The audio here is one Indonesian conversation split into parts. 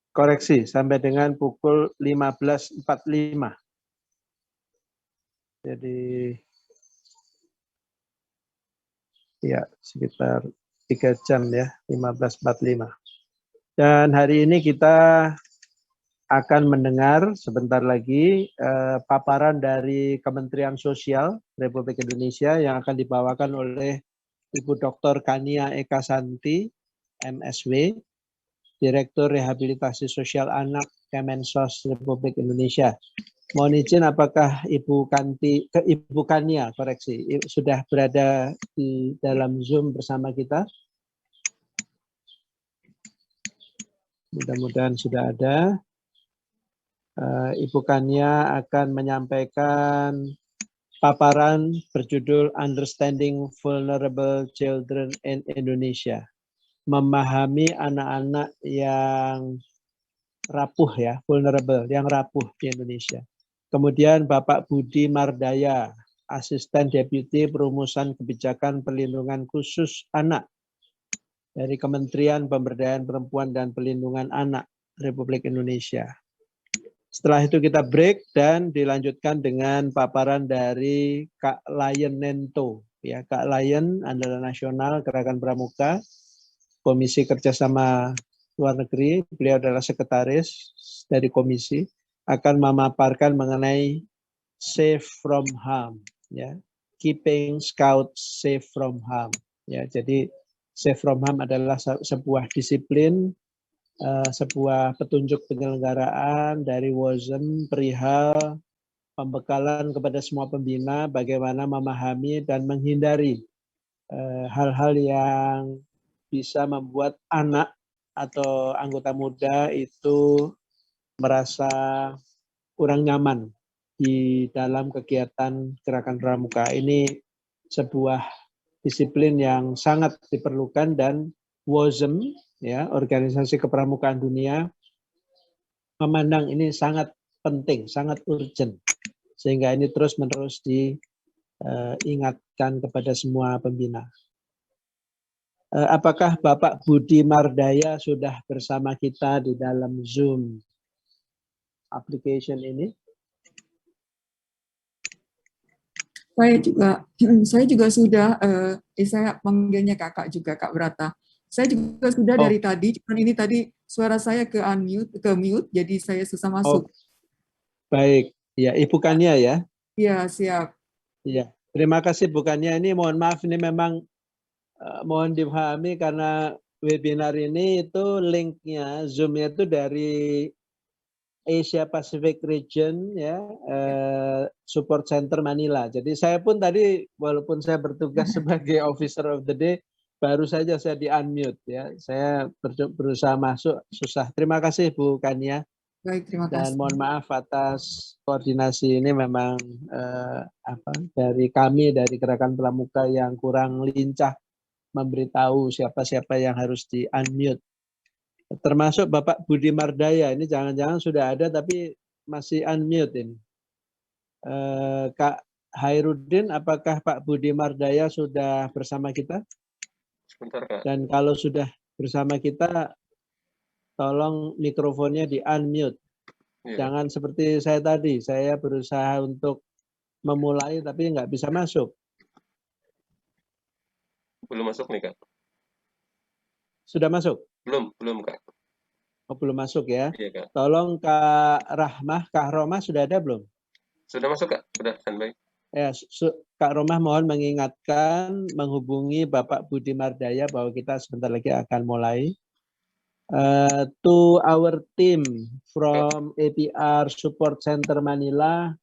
Koreksi, sampai dengan pukul 15.45. Jadi, ya sekitar 3 jam ya, 15.45. Dan hari ini kita akan mendengar sebentar lagi paparan dari Kementerian Sosial Republik Indonesia yang akan dibawakan oleh Ibu Dr. Kania Eka Santi, MSW, Direktur Rehabilitasi Sosial Anak Kemensos Republik Indonesia. Mohon izin apakah Ibu Kania, koreksi, sudah berada di dalam Zoom bersama kita? Mudah-mudahan sudah ada. Ibu Kania akan menyampaikan paparan berjudul Understanding Vulnerable Children in Indonesia. Memahami anak-anak yang rapuh ya, vulnerable, yang rapuh di Indonesia. Kemudian Bapak Budi Mardaya, Asisten Deputi Perumusan Kebijakan Perlindungan Khusus Anak dari Kementerian Pemberdayaan Perempuan dan Perlindungan Anak Republik Indonesia. Setelah itu kita break dan dilanjutkan dengan paparan dari Kak Lion Nento. Ya, Kak Lion adalah Nasional Gerakan Pramuka, Komisi Kerjasama Luar Negeri, beliau adalah sekretaris dari komisi, akan memaparkan mengenai safe from harm, ya, keeping scouts safe from harm. Ya, jadi safe from harm adalah sebuah disiplin, sebuah petunjuk penyelenggaraan dari WOSM perihal pembekalan kepada semua pembina bagaimana memahami dan menghindari hal-hal yang bisa membuat anak atau anggota muda itu merasa kurang nyaman di dalam kegiatan gerakan pramuka. Ini sebuah disiplin yang sangat diperlukan dan WOSM, ya, Organisasi Kepramukaan Dunia, memandang ini sangat penting, sangat urgent, sehingga ini terus-menerus diingatkan kepada semua pembina. Apakah Bapak Budi Mardaya sudah bersama kita di dalam Zoom application ini? Saya juga sudah, saya panggilnya kakak juga, Kak Brata. Saya juga sudah dari tadi, cuman ini tadi suara saya ke mute, jadi saya susah masuk. Baik, ya Ibu Kania ya? Iya, siap. Iya, terima kasih Bu Kania. Ini mohon maaf, ini memang mohon dipahami karena webinar ini itu linknya, Zoom-nya itu dari Asia Pacific Region, ya, Support Center Manila. Jadi saya pun tadi walaupun saya bertugas sebagai Officer of the Day, baru saja saya di-unmute ya. Saya berusaha masuk, susah. Terima kasih Bu Kania. Baik, terima kasih. Dan mohon maaf atas koordinasi ini memang dari kami dari Gerakan Pramuka yang kurang lincah memberitahu siapa-siapa yang harus di-unmute. Termasuk Bapak Budi Mardaya, ini jangan-jangan sudah ada tapi masih unmute ini. Kak Hairudin, apakah Pak Budi Mardaya sudah bersama kita? Sebentar, Kak. Dan kalau sudah bersama kita, tolong mikrofonnya di-unmute. Iya. Jangan seperti saya tadi, saya berusaha untuk memulai tapi nggak bisa masuk. Belum masuk nih, Kak. Sudah masuk? Belum, Kak. Oh, belum masuk ya. Iya, Kak. Tolong Kak Romah sudah ada belum? Sudah masuk, Kak. Sudah standby. Ya, Kak Romah mohon mengingatkan, menghubungi Bapak Budi Mardaya bahwa kita sebentar lagi akan mulai. To our team from APR Support Center Manila,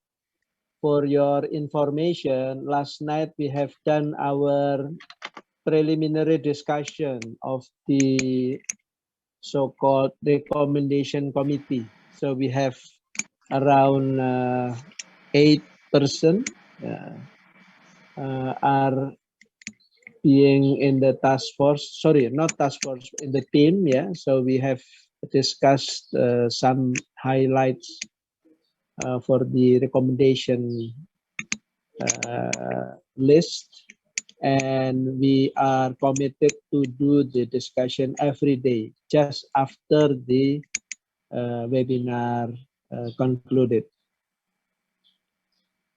for your information, last night we have done our preliminary discussion of the so-called recommendation committee. So we have around 8 persons are being in the task force, sorry, not task force, in the team, yeah. So we have discussed some highlights for the recommendation list, and we are committed to do the discussion every day, just after the webinar concluded.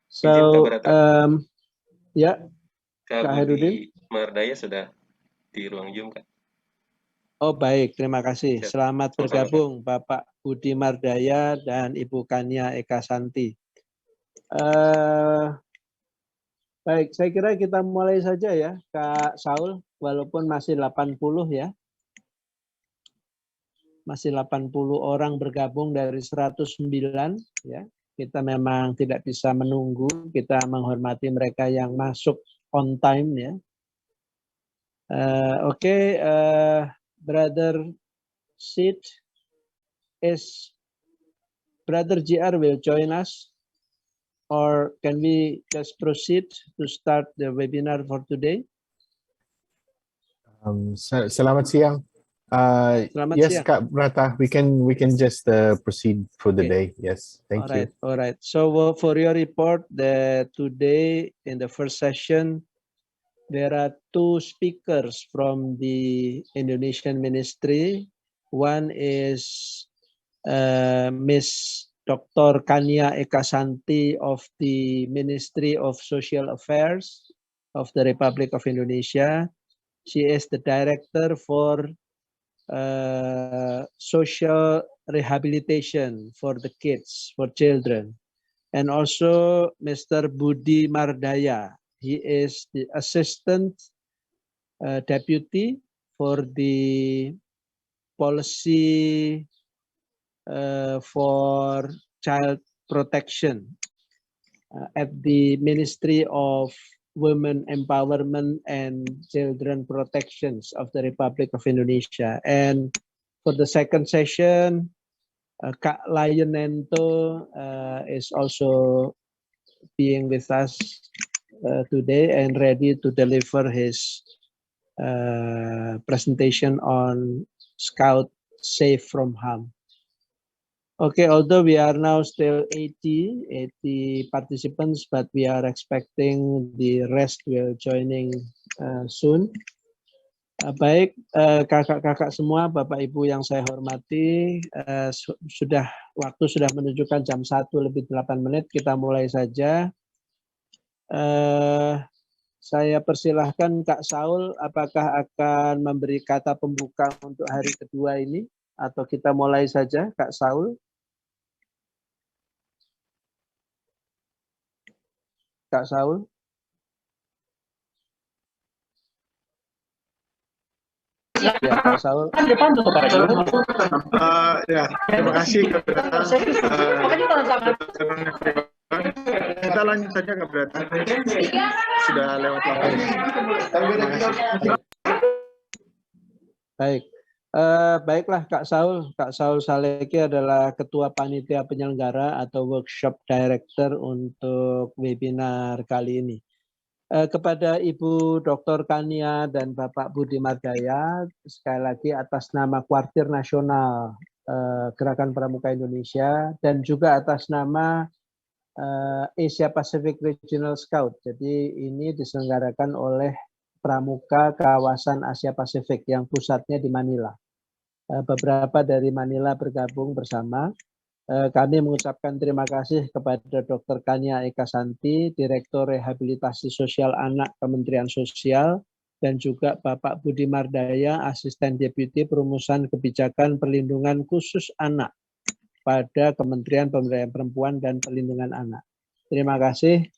Izin, Kak So, Brata. ya, Kak Kak Herudin. Budi Mardaya sudah di ruang Zoom, Kak. Oh baik, terima kasih. Siap. Selamat Sama-sama, bergabung Bapak Budi Mardaya dan Ibu Kania Eka Santi. Baik, saya kira kita mulai saja ya, Kak Saul, walaupun masih 80 ya. Masih 80 orang bergabung dari 109 ya. Kita memang tidak bisa menunggu, kita menghormati mereka yang masuk on time ya. Oke, Brother Sid is Brother JR will join us, or can we just proceed to start the webinar for today? Selamat siang. Selamat Yes, siang. Kak Brata, we can just proceed for the day. Yes, thank you. All right. So for your report, today in the first session, there are two speakers from the Indonesian Ministry. One is Miss Dr. Kania Eka Santi of the Ministry of Social Affairs of the Republic of Indonesia. She is the director for social rehabilitation for the kids, for children. And also Mr. Budi Mardaya. He is the assistant deputy for the policy for child protection at the Ministry of Women Empowerment and Children Protections of the Republic of Indonesia. And for the second session, Kak Lionento is also being with us today and ready to deliver his presentation on Scout Safe from Harm. Okay, although we are now still 80 participants, but we are expecting the rest will joining soon. Baik, kakak-kakak semua, Bapak Ibu yang saya hormati, waktu sudah menunjukkan jam 1:08, kita mulai saja. Saya persilahkan Kak Saul, apakah akan memberi kata pembuka untuk hari kedua ini, atau kita mulai saja, Kak Saul? Kak Saul? Ya, Kak Saul. Ya, terima kasih Kak Brata. Kita lanjut saja Kak Brata. Sudah lewat waktu. Terima kasih. Baik. Baiklah Kak Saul. Kak Saul Saleki adalah Ketua Panitia Penyelenggara atau Workshop Director untuk webinar kali ini. Kepada Ibu Dr. Kania dan Bapak Budi Mardaya, sekali lagi atas nama Kuartir Nasional Gerakan Pramuka Indonesia dan juga atas nama Asia Pacific Regional Scout. Jadi ini diselenggarakan oleh Pramuka Kawasan Asia Pasifik yang pusatnya di Manila. Beberapa dari Manila bergabung bersama. Kami mengucapkan terima kasih kepada Dr. Kania Eka Santi, Direktur Rehabilitasi Sosial Anak Kementerian Sosial, dan juga Bapak Budi Mardaya, Asisten Deputi Perumusan Kebijakan Perlindungan Khusus Anak pada Kementerian Pemberdayaan Perempuan dan Perlindungan Anak. Terima kasih.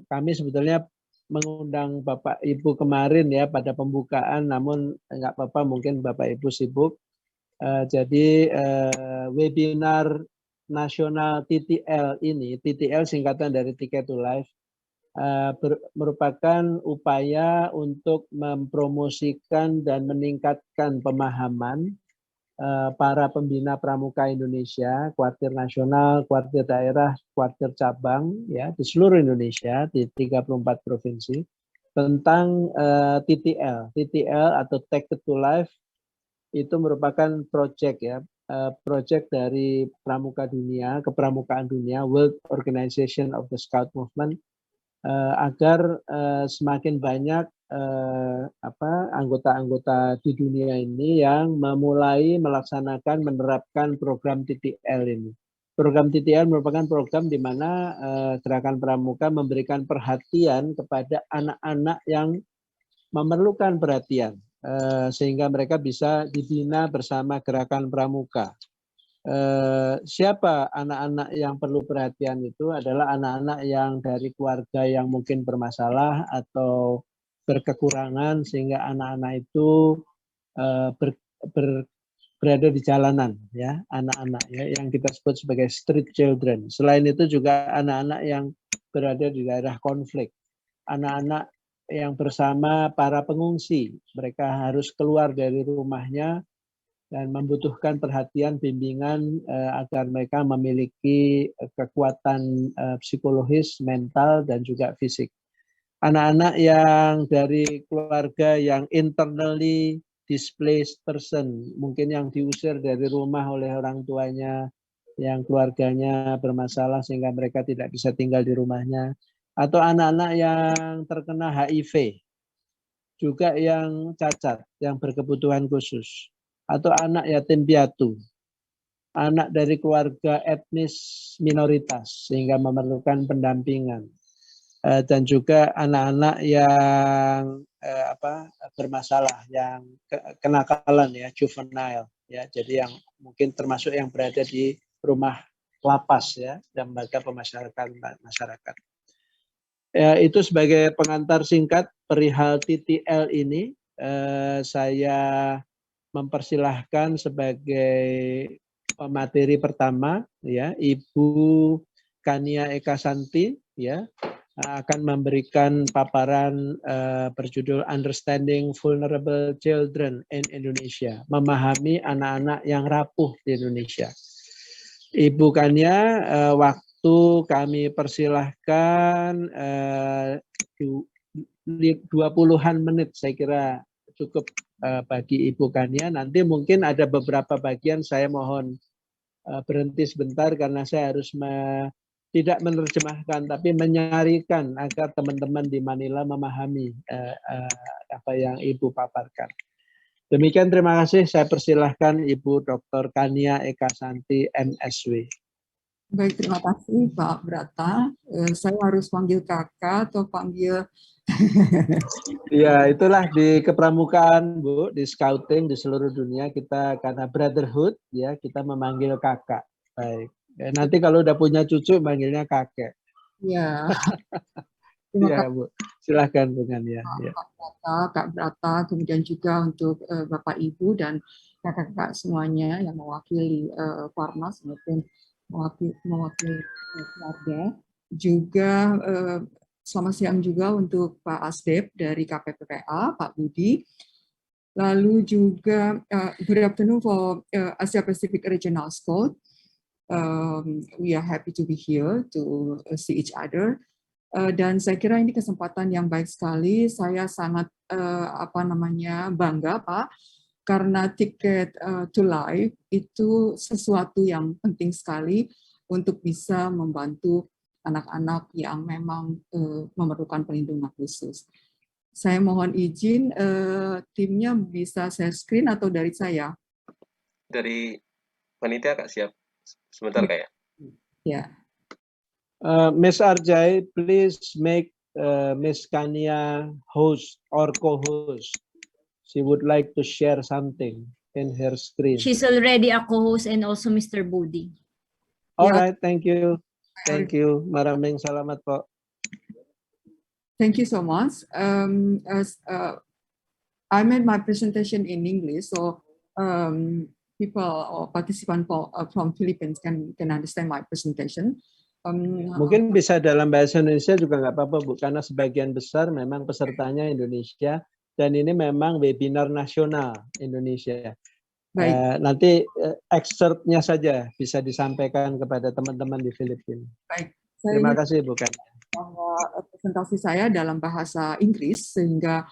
Kami sebetulnya mengundang Bapak Ibu kemarin ya pada pembukaan, namun enggak apa-apa, mungkin Bapak Ibu sibuk. Jadi webinar nasional TTL ini, TTL singkatan dari Ticket to Life, merupakan upaya untuk mempromosikan dan meningkatkan pemahaman para pembina pramuka Indonesia, kuartir nasional, kuartir daerah, kuartir cabang ya di seluruh Indonesia di 34 provinsi tentang TTL. TTL atau Ticket to Life itu merupakan proyek ya, proyek dari Pramuka Dunia, Kepramukaan Dunia, World Organization of the Scout Movement, agar semakin banyak anggota-anggota di dunia ini yang memulai menerapkan program TTL ini. Program TTL merupakan program di mana Gerakan Pramuka memberikan perhatian kepada anak-anak yang memerlukan perhatian, sehingga mereka bisa dibina bersama Gerakan Pramuka. Siapa anak-anak yang perlu perhatian itu adalah anak-anak yang dari keluarga yang mungkin bermasalah atau berkekurangan, sehingga anak-anak itu berada di jalanan, ya, anak-anak ya yang kita sebut sebagai street children. Selain itu juga anak-anak yang berada di daerah konflik, anak-anak yang bersama para pengungsi, mereka harus keluar dari rumahnya dan membutuhkan perhatian bimbingan agar mereka memiliki kekuatan psikologis, mental, dan juga fisik. Anak-anak yang dari keluarga yang internally displaced person, mungkin yang diusir dari rumah oleh orang tuanya, yang keluarganya bermasalah sehingga mereka tidak bisa tinggal di rumahnya, atau anak-anak yang terkena HIV, juga yang cacat, yang berkebutuhan khusus, atau anak yatim piatu, anak dari keluarga etnis minoritas sehingga memerlukan pendampingan, dan juga anak-anak yang bermasalah, yang kenakalan, ya, juvenile, ya, jadi yang mungkin termasuk yang berada di rumah lapas, ya, dan lembaga pemasyarakatan masyarakat. Ya, itu sebagai pengantar singkat perihal TTL ini. Saya mempersilahkan sebagai materi pertama, ya, Ibu Kania Eka Santi, ya, akan memberikan paparan berjudul Understanding Vulnerable Children in Indonesia, memahami anak-anak yang rapuh di Indonesia. Ibu Kania, waktu kami persilahkan 20-an menit, saya kira cukup bagi Ibu Kania. Nanti mungkin ada beberapa bagian saya mohon berhenti sebentar karena saya harus tidak menerjemahkan, tapi menyarikan agar teman-teman di Manila memahami apa yang Ibu paparkan. Demikian, terima kasih. Saya persilahkan Ibu Dr. Kania Eka Santi, MSW. Baik, terima kasih Pak Brata. Saya harus panggil kakak atau panggil... Ya, itulah di kepramukaan, Bu, di scouting di seluruh dunia kita karena brotherhood, ya, kita memanggil kakak. Baik. Nanti kalau udah punya cucu manggilnya kakek. Ya. Terima Ya, kasih. Bu. Silahkan Bu Kania. Ya. Kak Brata, kemudian juga untuk Bapak Ibu dan kakak-kakak semuanya yang mewakili Farmas maupun mewakili keluarga. Juga selamat siang juga untuk Pak Asdep dari KPPPA, Pak Budi. Lalu juga good afternoon for Asia Pacific Regional School. We are happy to be here to see each other. Dan saya kira ini kesempatan yang baik sekali. Saya sangat bangga, Pak, karena tiket to life itu sesuatu yang penting sekali untuk bisa membantu anak-anak yang memang memerlukan perlindungan khusus. Saya mohon izin, timnya bisa share screen atau dari saya? Dari panitia, Kak, siap. Sebentar, Kak, ya. Ya. Ms. Arjai, please make Ms. Kania host or co-host. She would like to share something in her screen. She's already a co-host and also Mr. Budi. All right, thank you. Thank you. Maraming salamat po. Thank you so much. I made my presentation in English, so people or participants from Philippines can understand my presentation. Mungkin bisa dalam bahasa Indonesia juga nggak apa-apa, Bu, karena sebagian besar memang pesertanya Indonesia dan ini memang webinar nasional Indonesia. Nanti excerpt-nya saja bisa disampaikan kepada teman-teman di Filipina. Baik. Terima kasih, Bu Kania. Presentasi saya dalam bahasa Inggris sehingga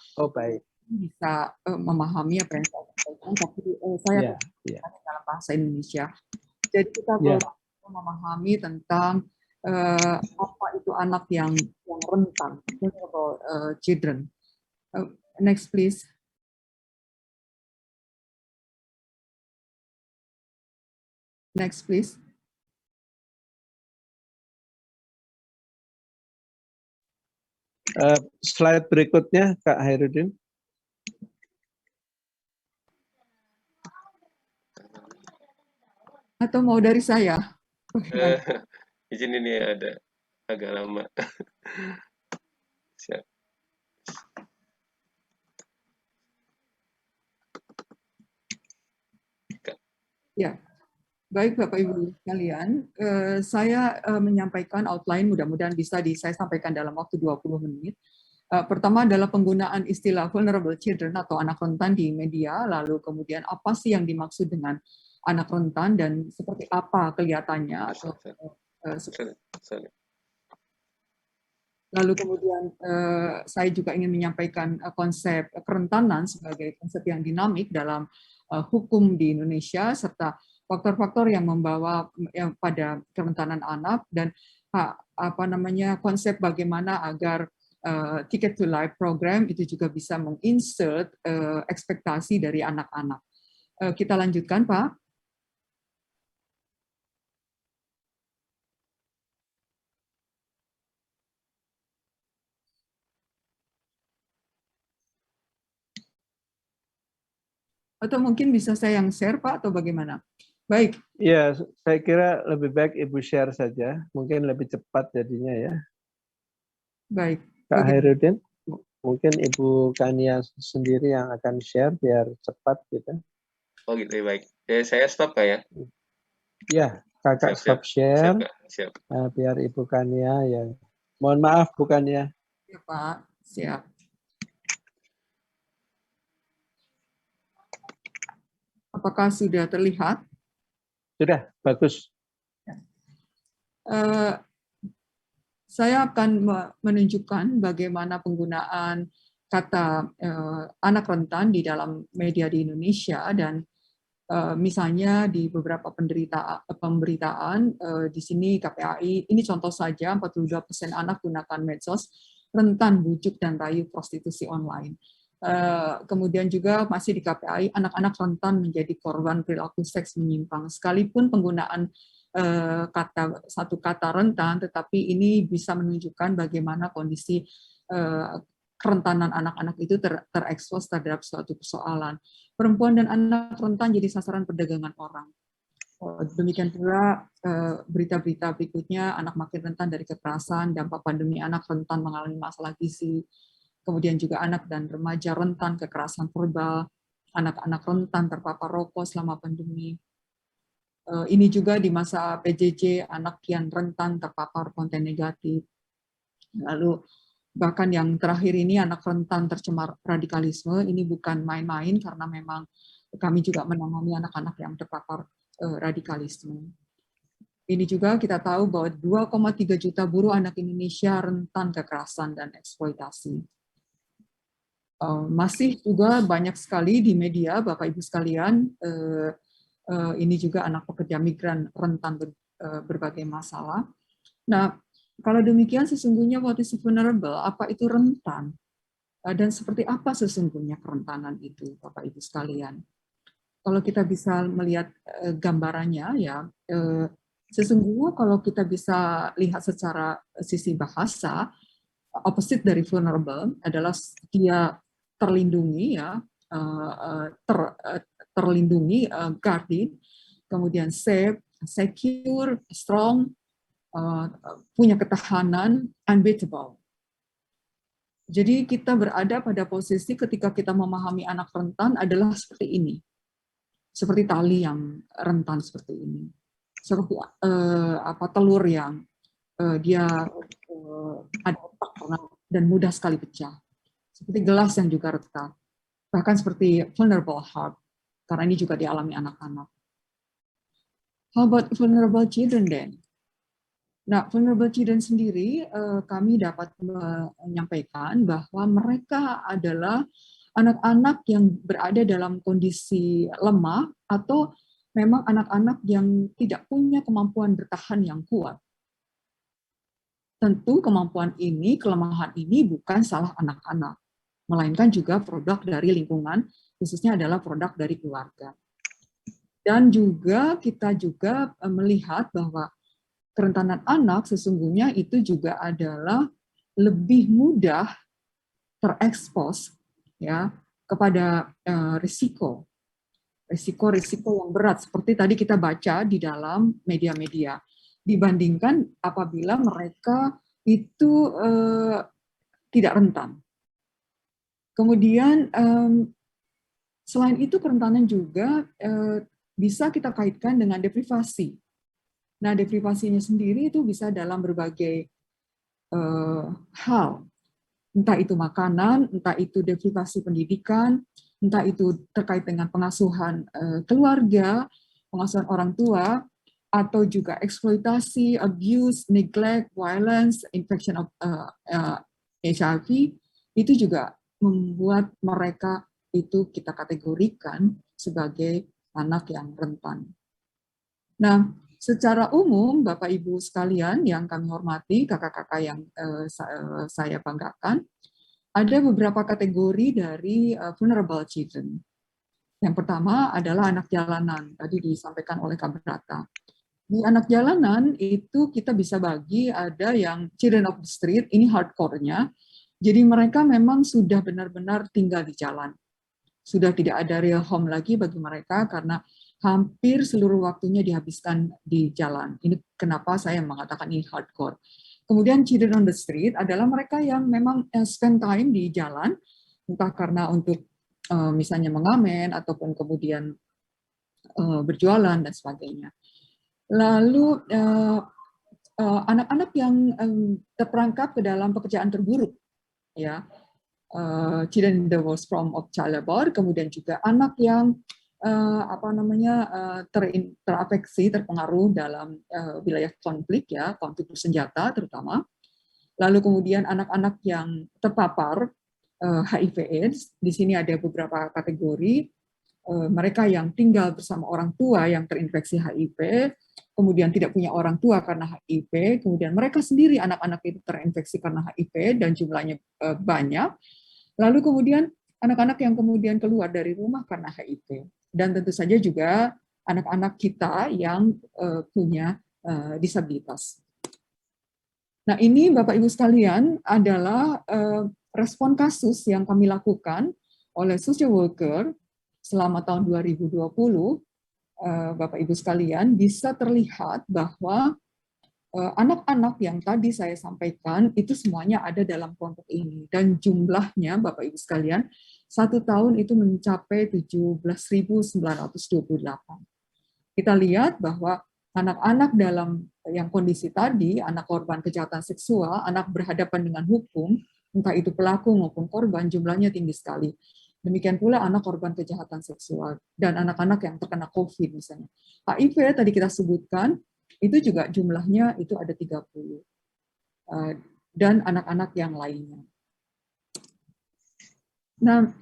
bisa memahami apa yang saya sampaikan, tapi saya dalam bahasa Indonesia. Jadi kita perlu memahami tentang apa itu anak yang rentan, vulnerable children. Next, please. Next, please. Slide berikutnya, Kak Hairudin. Atau mau dari saya? Izin ini ada agak lama. Siap. Ya, baik Bapak Ibu sekalian, saya menyampaikan outline, mudah-mudahan bisa saya sampaikan dalam waktu 20 menit. Pertama adalah penggunaan istilah vulnerable children atau anak rentan di media, lalu kemudian apa sih yang dimaksud dengan anak rentan dan seperti apa kelihatannya. Lalu kemudian saya juga ingin menyampaikan konsep kerentanan sebagai konsep yang dinamik dalam hukum di Indonesia, serta faktor-faktor yang membawa pada kerentanan anak, dan konsep bagaimana agar Ticket to Life program itu juga bisa menginsert ekspektasi dari anak-anak. Kita lanjutkan, Pak. Atau mungkin bisa saya yang share, Pak, atau bagaimana? Baik. Ya, saya kira lebih baik Ibu share saja. Mungkin lebih cepat jadinya ya. Baik. Kak Hairudin, mungkin Ibu Kania sendiri yang akan share biar cepat gitu. Oh gitu, baik. Saya stop Kak ya? Ya, Kakak stop share. Siap. Nah, biar Ibu Kania ya. Mohon maaf Bu Kania. Ya, Pak. Siap. Apakah sudah terlihat? Sudah, bagus. Saya akan menunjukkan bagaimana penggunaan kata anak rentan di dalam media di Indonesia, dan misalnya di beberapa pemberitaan di sini KPAI, ini contoh saja, 42% anak gunakan medsos, rentan bujuk dan rayu prostitusi online. Kemudian juga masih di KPAI, anak-anak rentan menjadi korban perilaku seks menyimpang. Sekalipun penggunaan satu kata rentan, tetapi ini bisa menunjukkan bagaimana kondisi kerentanan anak-anak itu terekspos terhadap suatu persoalan. Perempuan dan anak rentan jadi sasaran perdagangan orang. Demikian pula berita-berita berikutnya, anak makin rentan dari kekerasan, dampak pandemi anak rentan mengalami masalah gizi, kemudian juga anak dan remaja rentan kekerasan verbal, anak-anak rentan terpapar rokok selama pandemi. Ini juga di masa PJJ, anak kian rentan terpapar konten negatif. Lalu bahkan yang terakhir ini, anak rentan tercemar radikalisme, ini bukan main-main karena memang kami juga menangani anak-anak yang terpapar radikalisme. Ini juga kita tahu bahwa 2,3 juta buruh anak Indonesia rentan kekerasan dan eksploitasi. Masih juga banyak sekali di media, Bapak Ibu sekalian, ini juga anak pekerja migran rentan berbagai masalah. Nah, kalau demikian sesungguhnya what is vulnerable, apa itu rentan? Dan seperti apa sesungguhnya kerentanan itu, Bapak Ibu sekalian? Kalau kita bisa melihat gambarannya, ya, sesungguhnya kalau kita bisa lihat secara sisi bahasa, opposite dari vulnerable adalah dia terlindungi, ya, terlindungi, guarded, kemudian safe, secure, strong, punya ketahanan, unbeatable. Jadi kita berada pada posisi ketika kita memahami anak rentan adalah seperti ini, seperti tali yang rentan seperti ini, seperti telur yang dia ada otak dan mudah sekali pecah, seperti gelas yang juga retak, bahkan seperti vulnerable heart, karena ini juga dialami anak-anak. How about vulnerable children then? Nah, vulnerable children sendiri, kami dapat menyampaikan bahwa mereka adalah anak-anak yang berada dalam kondisi lemah atau memang anak-anak yang tidak punya kemampuan bertahan yang kuat. Tentu kemampuan ini, kelemahan ini bukan salah anak-anak. melainkan juga produk dari lingkungan, khususnya adalah produk dari keluarga. Dan juga kita juga melihat bahwa kerentanan anak sesungguhnya itu juga adalah lebih mudah terekspos ya kepada risiko yang berat seperti tadi kita baca di dalam media-media dibandingkan apabila mereka itu tidak rentan. Kemudian selain itu kerentanan juga bisa kita kaitkan dengan deprivasi. Nah, deprivasinya sendiri itu bisa dalam berbagai hal. Entah itu makanan, entah itu deprivasi pendidikan, entah itu terkait dengan pengasuhan keluarga, pengasuhan orang tua, atau juga eksploitasi, abuse, neglect, violence, infection of HIV, itu juga membuat mereka itu kita kategorikan sebagai anak yang rentan. Nah, secara umum, Bapak Ibu sekalian yang kami hormati, kakak-kakak yang saya banggakan, ada beberapa kategori dari vulnerable children. Yang pertama adalah anak jalanan, tadi disampaikan oleh Kak Brata. Di anak jalanan itu kita bisa bagi ada yang children of the street, ini hardcore-nya, jadi mereka memang sudah benar-benar tinggal di jalan. Sudah tidak ada real home lagi bagi mereka karena hampir seluruh waktunya dihabiskan di jalan. Ini kenapa saya mengatakan ini hardcore. Kemudian children on the street adalah mereka yang memang spend time di jalan, entah karena untuk misalnya mengamen, ataupun kemudian berjualan, dan sebagainya. Lalu anak-anak yang terperangkap ke dalam pekerjaan terburuk, ya, children in the worst form of child labor, kemudian juga anak yang terafeksi, terpengaruh dalam wilayah konflik, ya, konflik bersenjata terutama. Lalu kemudian anak-anak yang terpapar HIV/AIDS, di sini ada beberapa kategori. Mereka yang tinggal bersama orang tua yang terinfeksi HIV, kemudian tidak punya orang tua karena HIV, kemudian mereka sendiri anak-anak itu terinfeksi karena HIV dan jumlahnya banyak. Lalu kemudian anak-anak yang kemudian keluar dari rumah karena HIV. Dan tentu saja juga anak-anak kita yang punya disabilitas. Nah, ini Bapak Ibu sekalian adalah respon kasus yang kami lakukan oleh social worker selama tahun 2020. Bapak Ibu sekalian, bisa terlihat bahwa anak-anak yang tadi saya sampaikan itu semuanya ada dalam kelompok ini. Dan jumlahnya, Bapak Ibu sekalian, 1 tahun itu mencapai 17.928. Kita lihat bahwa anak-anak dalam yang kondisi tadi, anak korban kejahatan seksual, anak berhadapan dengan hukum, entah itu pelaku maupun korban, jumlahnya tinggi sekali. Demikian pula anak korban kejahatan seksual dan anak-anak yang terkena COVID misalnya. HIV tadi kita sebutkan, itu juga jumlahnya itu ada 30. Dan anak-anak yang lainnya. Nah,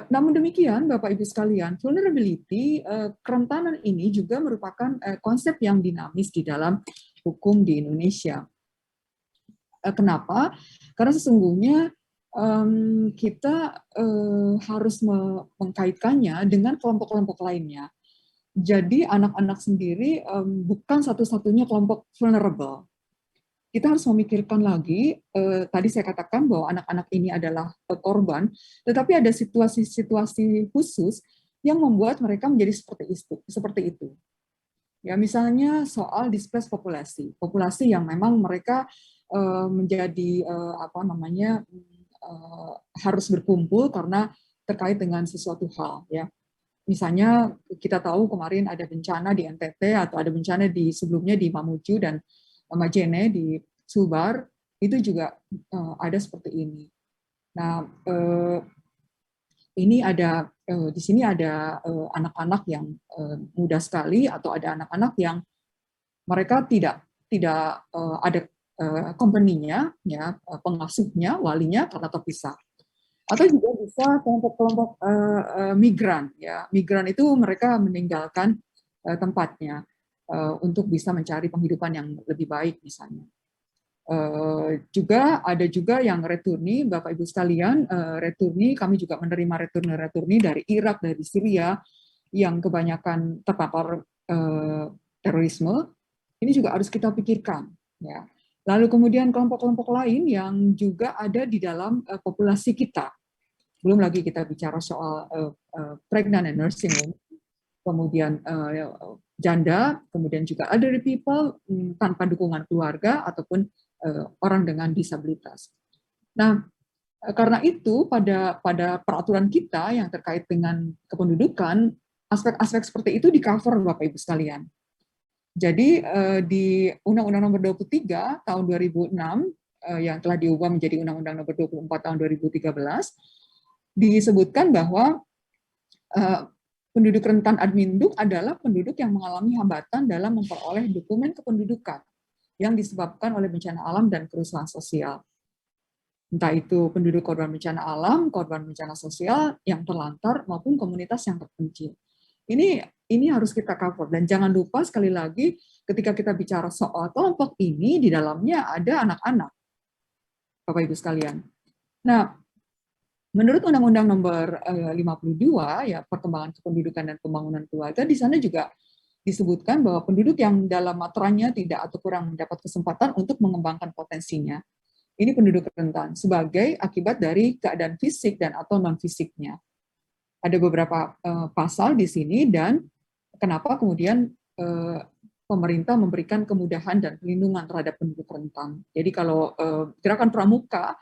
namun demikian, Bapak Ibu sekalian, vulnerability, kerentanan ini juga merupakan konsep yang dinamis di dalam hukum di Indonesia. Kenapa? Karena sesungguhnya kita harus mengkaitkannya dengan kelompok-kelompok lainnya. Jadi anak-anak sendiri bukan satu-satunya kelompok vulnerable. Kita harus memikirkan lagi, tadi saya katakan bahwa anak-anak ini adalah korban, tetapi ada situasi-situasi khusus yang membuat mereka menjadi seperti itu. Ya, misalnya soal displaced populasi yang memang mereka menjadi harus berkumpul karena terkait dengan sesuatu hal, ya. Misalnya kita tahu kemarin ada bencana di NTT atau ada bencana di sebelumnya di Mamuju dan Majene di Sumbar, itu juga ada seperti ini. Nah, ini ada di sini ada anak-anak yang muda sekali atau ada anak-anak yang mereka tidak ada company-nya, ya, pengasuhnya, walinya karena terpisah. Atau juga bisa kelompok-kelompok migran, ya. Migran itu mereka meninggalkan tempatnya untuk bisa mencari penghidupan yang lebih baik misalnya. Juga ada juga yang returni, Bapak Ibu sekalian, returni kami juga menerima returni dari Irak, dari Syria yang kebanyakan terpapar terorisme. Ini juga harus kita pikirkan, ya. Lalu kemudian kelompok-kelompok lain yang juga ada di dalam populasi kita. Belum lagi kita bicara soal pregnant and nursing women, kemudian janda, kemudian juga elderly people tanpa dukungan keluarga ataupun orang dengan disabilitas. Nah, karena itu pada peraturan kita yang terkait dengan kependudukan, aspek-aspek seperti itu di-cover Bapak Ibu sekalian. Jadi di Undang-Undang Nomor 23 Tahun 2006 yang telah diubah menjadi Undang-Undang Nomor 24 Tahun 2013 disebutkan bahwa penduduk rentan adminduk adalah penduduk yang mengalami hambatan dalam memperoleh dokumen kependudukan yang disebabkan oleh bencana alam dan kerusuhan sosial. Entah itu penduduk korban bencana alam, korban bencana sosial yang terlantar, maupun komunitas yang terpencil. Ini harus kita cover. Dan jangan lupa sekali lagi ketika kita bicara soal kelompok ini, di dalamnya ada anak-anak, Bapak Ibu sekalian. Nah, menurut Undang-Undang Nomor 52, ya perkembangan kependudukan dan pembangunan keluarga, di sana juga disebutkan bahwa penduduk yang dalam materannya tidak atau kurang mendapat kesempatan untuk mengembangkan potensinya. Ini penduduk rentan sebagai akibat dari keadaan fisik dan atau non-fisiknya. Ada beberapa pasal di sini dan kenapa kemudian pemerintah memberikan kemudahan dan perlindungan terhadap penduduk rentan. Jadi kalau Gerakan Pramuka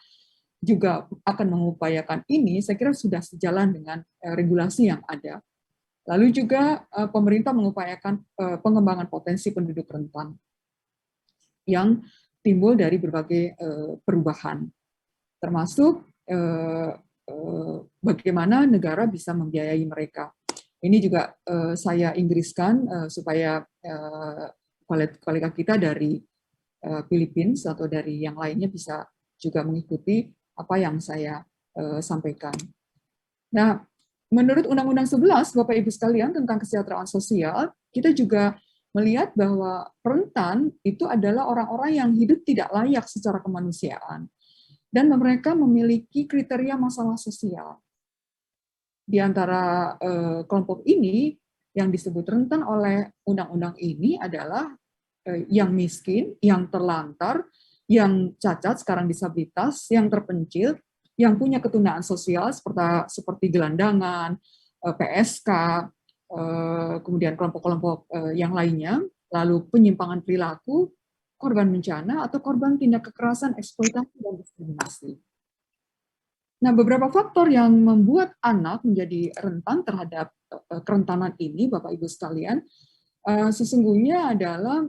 juga akan mengupayakan ini, saya kira sudah sejalan dengan regulasi yang ada. Lalu juga pemerintah mengupayakan pengembangan potensi penduduk rentan yang timbul dari berbagai perubahan, termasuk bagaimana negara bisa membiayai mereka. Ini juga saya inggriskan supaya kolega kita dari Filipina atau dari yang lainnya bisa juga mengikuti apa yang saya sampaikan. Nah, menurut Undang-Undang 11, Bapak Ibu sekalian, tentang kesejahteraan sosial, kita juga melihat bahwa rentan itu adalah orang-orang yang hidup tidak layak secara kemanusiaan. Dan mereka memiliki kriteria masalah sosial. Di antara kelompok ini, yang disebut rentan oleh undang-undang ini adalah yang miskin, yang terlantar, yang cacat, sekarang disabilitas, yang terpencil, yang punya ketundaan sosial seperti gelandangan, PSK, kemudian kelompok-kelompok yang lainnya, lalu penyimpangan perilaku, korban bencana, atau korban tindak kekerasan, eksploitasi, dan diskriminasi. Nah, beberapa faktor yang membuat anak menjadi rentan terhadap kerentanan ini, Bapak Ibu sekalian, sesungguhnya adalah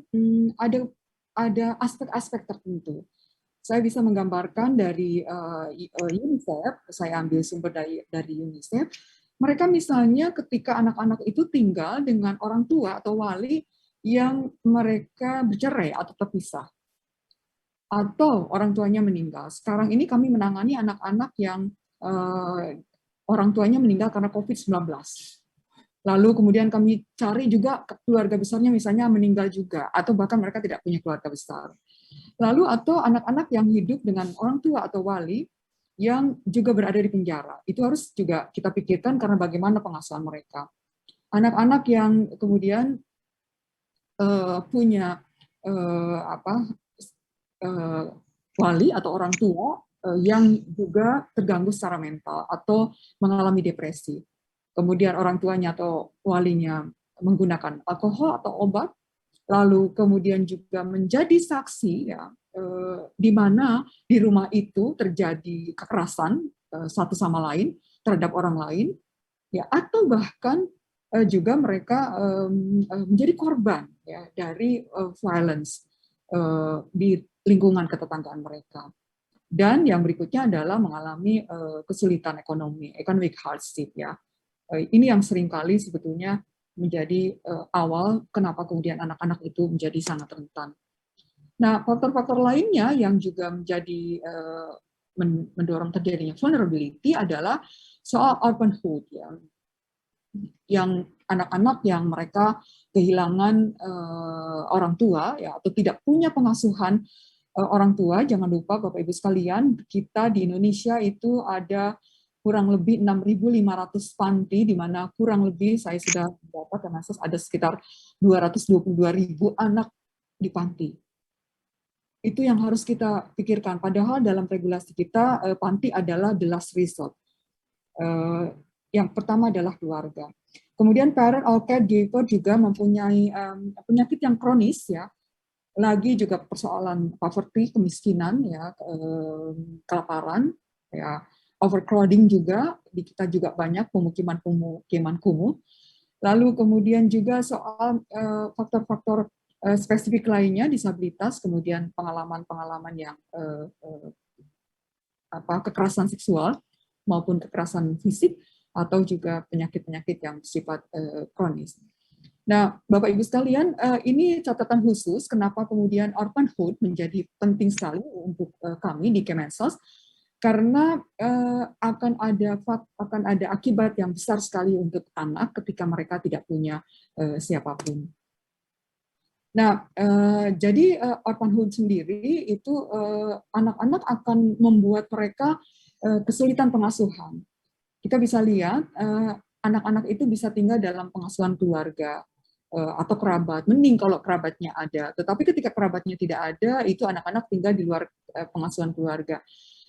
ada aspek-aspek tertentu. Saya bisa menggambarkan dari UNICEF, saya ambil sumber dari UNICEF, mereka misalnya ketika anak-anak itu tinggal dengan orang tua atau wali yang mereka bercerai atau terpisah, atau orang tuanya meninggal. Sekarang ini kami menangani anak-anak yang orang tuanya meninggal karena COVID-19. Lalu kemudian kami cari juga keluarga besarnya misalnya meninggal juga, atau bahkan mereka tidak punya keluarga besar. Lalu atau anak-anak yang hidup dengan orang tua atau wali yang juga berada di penjara. Itu harus juga kita pikirkan karena bagaimana pengasuhan mereka. Anak-anak yang kemudian punya wali atau orang tua yang juga terganggu secara mental atau mengalami depresi. Kemudian orang tuanya atau walinya menggunakan alkohol atau obat, lalu kemudian juga menjadi saksi, ya, di mana di rumah itu terjadi kekerasan satu sama lain terhadap orang lain, ya, atau bahkan juga mereka menjadi korban, ya, dari violence di lingkungan ketetanggaan mereka. Dan yang berikutnya adalah mengalami kesulitan ekonomi, economic hardship, ya. Ini yang seringkali sebetulnya menjadi awal kenapa kemudian anak-anak itu menjadi sangat rentan. Nah, faktor-faktor lainnya yang juga menjadi mendorong terjadinya vulnerability adalah soal orphanhood, ya. Yang anak-anak yang mereka kehilangan orang tua, ya, atau tidak punya pengasuhan orang tua, jangan lupa Bapak Ibu sekalian, kita di Indonesia itu ada kurang lebih 6.500 panti, di mana kurang lebih saya sudah dapat dan ada sekitar 222.000 anak di panti. Itu yang harus kita pikirkan. Padahal dalam regulasi kita, panti adalah the last resort. Yang pertama adalah keluarga. Kemudian parent or caregiver juga mempunyai penyakit yang kronis, ya. Lagi juga persoalan poverty, kemiskinan, ya, kelaparan, ya, overcrowding juga, di kita juga banyak pemukiman kumuh. Lalu kemudian juga soal faktor-faktor spesifik lainnya, disabilitas, kemudian pengalaman-pengalaman yang kekerasan seksual maupun kekerasan fisik, atau juga penyakit-penyakit yang bersifat kronis. Nah, Bapak Ibu sekalian, ini catatan khusus kenapa kemudian orphanhood menjadi penting sekali untuk kami di Kemensos, karena akan ada akibat yang besar sekali untuk anak ketika mereka tidak punya siapapun. Nah, jadi orphanhood sendiri itu anak-anak akan membuat mereka kesulitan pengasuhan. Kita bisa lihat anak-anak itu bisa tinggal dalam pengasuhan keluarga atau kerabat, mending kalau kerabatnya ada. Tetapi ketika kerabatnya tidak ada, itu anak-anak tinggal di luar pengasuhan keluarga.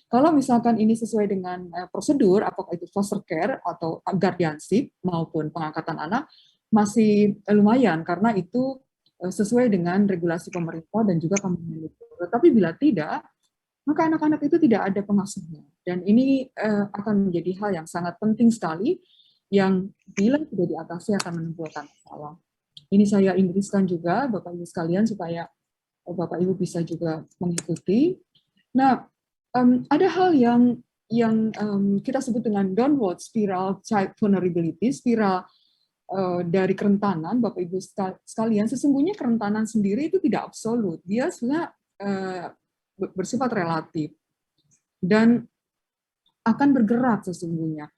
Kalau misalkan ini sesuai dengan prosedur, apakah itu foster care atau guardianship maupun pengangkatan anak, masih lumayan karena itu sesuai dengan regulasi pemerintah dan juga Kemendikbud. Tetapi bila tidak, maka anak-anak itu tidak ada pengasuhnya. Dan ini akan menjadi hal yang sangat penting sekali, yang bila tidak diatasi akan menimbulkan masalah. Ini saya inggriskan juga, Bapak Ibu sekalian, supaya Bapak Ibu bisa juga mengikuti. Nah, ada hal yang kita sebut dengan downward spiral child vulnerability, spiral dari kerentanan, Bapak Ibu sekalian. Sesungguhnya kerentanan sendiri itu tidak absolut, dia sebenarnya bersifat relatif dan akan bergerak sesungguhnya.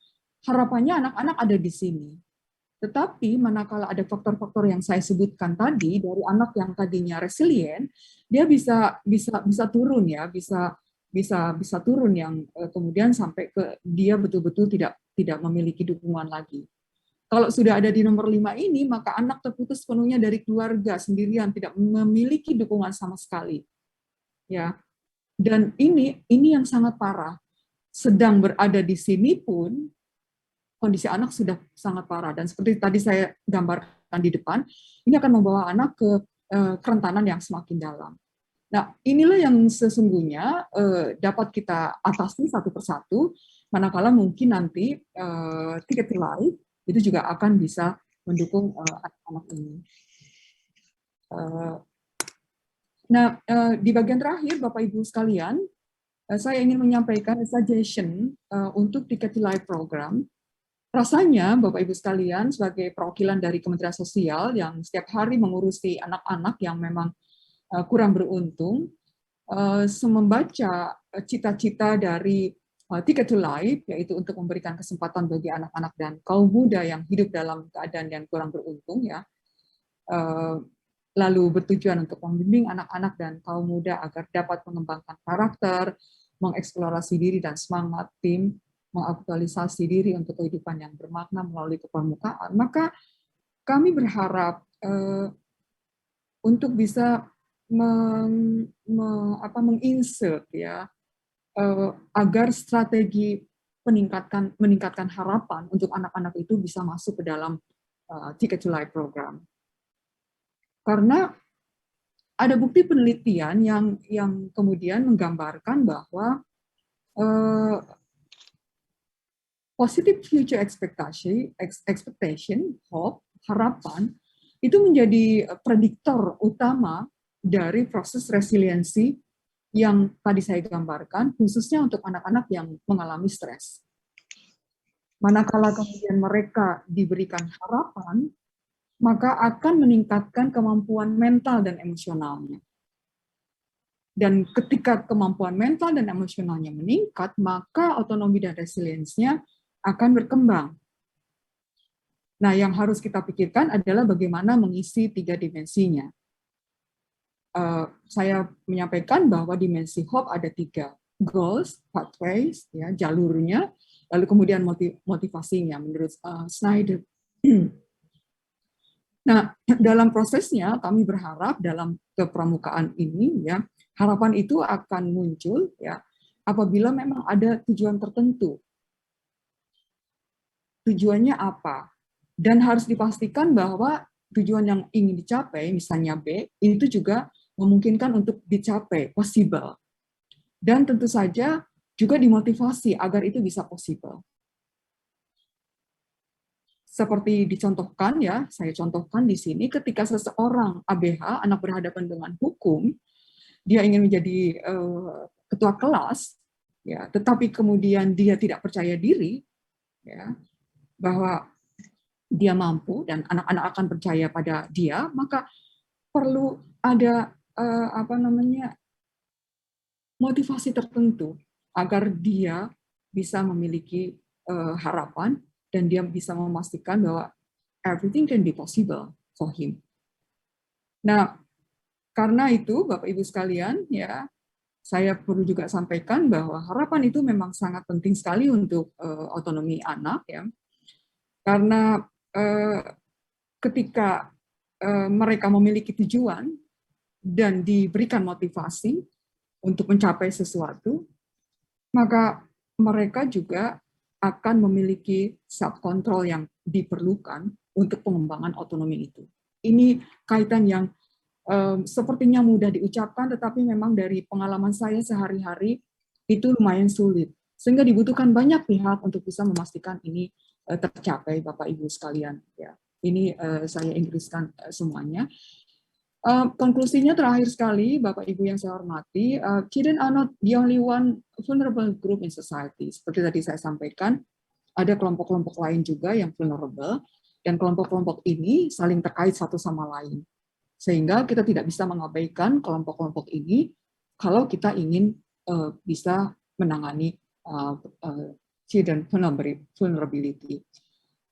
Harapannya anak-anak ada di sini. Tetapi manakala ada faktor-faktor yang saya sebutkan tadi, dari anak yang tadinya resilient, dia bisa turun, ya, bisa turun yang kemudian sampai ke dia betul-betul tidak memiliki dukungan lagi. Kalau sudah ada di nomor 5 ini, maka anak terputus penuhnya dari keluarga, sendirian, tidak memiliki dukungan sama sekali. Ya. Dan ini yang sangat parah. Sedang berada di sini pun kondisi anak sudah sangat parah, dan seperti tadi saya gambarkan di depan, ini akan membawa anak ke kerentanan yang semakin dalam. Nah, inilah yang sesungguhnya dapat kita atasi satu persatu, manakala mungkin nanti Ticket to Life itu juga akan bisa mendukung anak-anak ini. Nah, di bagian terakhir, Bapak Ibu sekalian, saya ingin menyampaikan suggestion untuk Ticket to Life program. Rasanya, Bapak Ibu sekalian, sebagai perwakilan dari Kementerian Sosial yang setiap hari mengurusi anak-anak yang memang kurang beruntung, membaca cita-cita dari Ticket to Life, yaitu untuk memberikan kesempatan bagi anak-anak dan kaum muda yang hidup dalam keadaan yang kurang beruntung, ya, lalu bertujuan untuk membimbing anak-anak dan kaum muda agar dapat mengembangkan karakter, mengeksplorasi diri dan semangat tim, mengaktualisasi diri untuk kehidupan yang bermakna melalui kepermukaan. Maka kami berharap untuk bisa menginsert, ya, agar strategi meningkatkan harapan untuk anak-anak itu bisa masuk ke dalam Ticket to Life program. Karena ada bukti penelitian yang kemudian menggambarkan bahwa positive future expectation, hope, harapan, itu menjadi prediktor utama dari proses resiliensi yang tadi saya gambarkan, khususnya untuk anak-anak yang mengalami stres. Manakala kemudian mereka diberikan harapan, maka akan meningkatkan kemampuan mental dan emosionalnya. Dan ketika kemampuan mental dan emosionalnya meningkat, maka otonomi dan resiliensinya akan berkembang. Nah, yang harus kita pikirkan adalah bagaimana mengisi 3 dimensinya. saya menyampaikan bahwa dimensi HOP ada 3, goals, pathways, ya, jalurnya, lalu kemudian motivasinya menurut Snyder. Nah, dalam prosesnya kami berharap dalam kepramukaan ini, ya, harapan itu akan muncul, ya, apabila memang ada tujuan tertentu. Tujuannya apa? Dan harus dipastikan bahwa tujuan yang ingin dicapai, misalnya B, itu juga memungkinkan untuk dicapai, possible. Dan tentu saja juga dimotivasi agar itu bisa possible. Seperti dicontohkan, ya, saya contohkan di sini, ketika seseorang ABH, anak berhadapan dengan hukum, dia ingin menjadi ketua kelas, ya, tetapi kemudian dia tidak percaya diri, ya, bahwa dia mampu dan anak-anak akan percaya pada dia, maka perlu ada motivasi tertentu agar dia bisa memiliki harapan dan dia bisa memastikan bahwa everything can be possible for him. Nah, karena itu Bapak Ibu sekalian, ya, saya perlu juga sampaikan bahwa harapan itu memang sangat penting sekali untuk otonomi anak, ya. Karena ketika mereka memiliki tujuan dan diberikan motivasi untuk mencapai sesuatu, maka mereka juga akan memiliki self-control yang diperlukan untuk pengembangan otonomi itu. Ini kaitan yang sepertinya mudah diucapkan, tetapi memang dari pengalaman saya sehari-hari itu lumayan sulit. Sehingga dibutuhkan banyak pihak untuk bisa memastikan ini tercapai, Bapak Ibu sekalian. Ya, ini saya inggriskan semuanya. Konklusinya terakhir sekali, Bapak Ibu yang saya hormati, children are not the only one vulnerable group in society. Seperti tadi saya sampaikan, ada kelompok-kelompok lain juga yang vulnerable, dan kelompok-kelompok ini saling terkait satu sama lain. Sehingga kita tidak bisa mengabaikan kelompok-kelompok ini kalau kita ingin bisa menangani children vulnerability.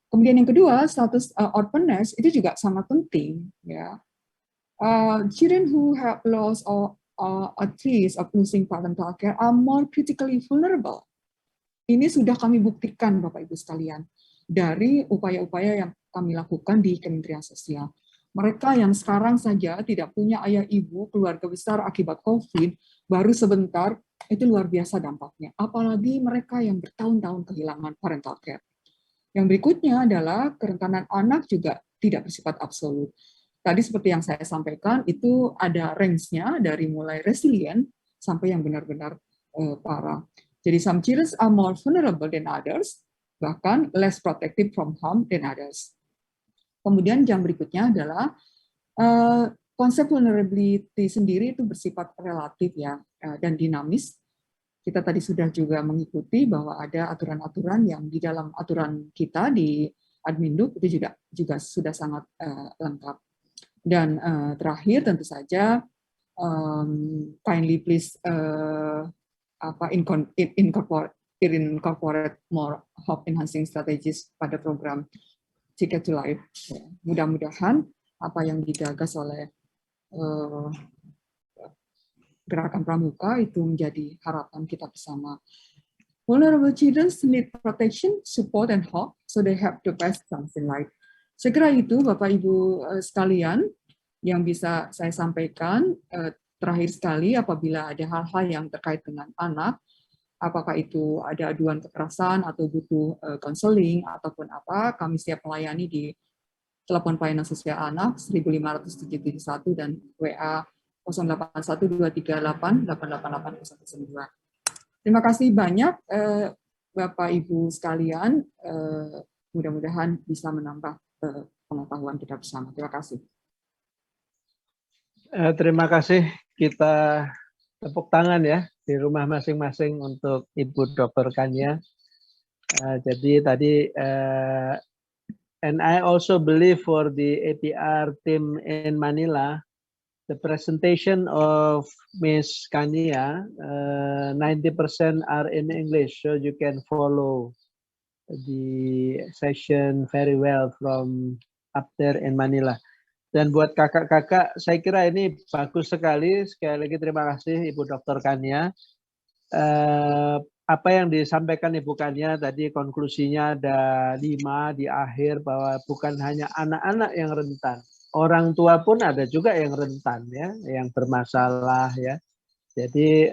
Kemudian yang kedua, status orphanness itu juga sangat penting, ya. Children who have lost or at risk of losing parental care are more critically vulnerable. Ini sudah kami buktikan, Bapak Ibu sekalian, dari upaya-upaya yang kami lakukan di Kementerian Sosial. Mereka yang sekarang saja tidak punya ayah ibu, keluarga besar akibat COVID, baru sebentar, itu luar biasa dampaknya. Apalagi mereka yang bertahun-tahun kehilangan parental care. Yang berikutnya adalah kerentanan anak juga tidak bersifat absolut. Tadi seperti yang saya sampaikan, itu ada range-nya dari mulai resilient sampai yang benar-benar parah. Jadi some children are more vulnerable than others, bahkan less protected from harm than others. Kemudian yang berikutnya adalah konsep vulnerability sendiri itu bersifat relatif, ya, dan dinamis. Kita tadi sudah juga mengikuti bahwa ada aturan-aturan yang di dalam aturan kita di Adminduk itu juga sudah sangat lengkap. Dan terakhir tentu saja, kindly please incorporate more hope enhancing strategies pada program Ticket to Life. Mudah-mudahan apa yang digagas oleh Gerakan Pramuka itu menjadi harapan kita bersama. Vulnerable children need protection, support, and hope, so they have the best chance in life. Segera itu, Bapak Ibu sekalian, yang bisa saya sampaikan. Terakhir sekali, apabila ada hal-hal yang terkait dengan anak, apakah itu ada aduan kekerasan atau butuh konseling ataupun apa, kami siap melayani di telepon pelayanan sosial anak 1571 dan WA 081238888192. Terima kasih banyak Bapak Ibu sekalian, mudah-mudahan bisa menambah pengetahuan kita bersama. Terima kasih. Terima kasih, kita tepuk tangan ya di rumah masing-masing untuk Ibu Dr. Kania. Jadi tadi and I also believe for the APR team in Manila, the presentation of Miss Kania, 90% are in English, so you can follow the session very well from up there in Manila. Dan buat kakak-kakak, saya kira ini bagus sekali. Sekali lagi terima kasih Ibu Dr. Kania. Apa yang disampaikan Ibu Kania tadi konklusinya ada 5 di akhir bahwa bukan hanya anak-anak yang rentan. Orang tua pun ada juga yang rentan ya, yang bermasalah ya. Jadi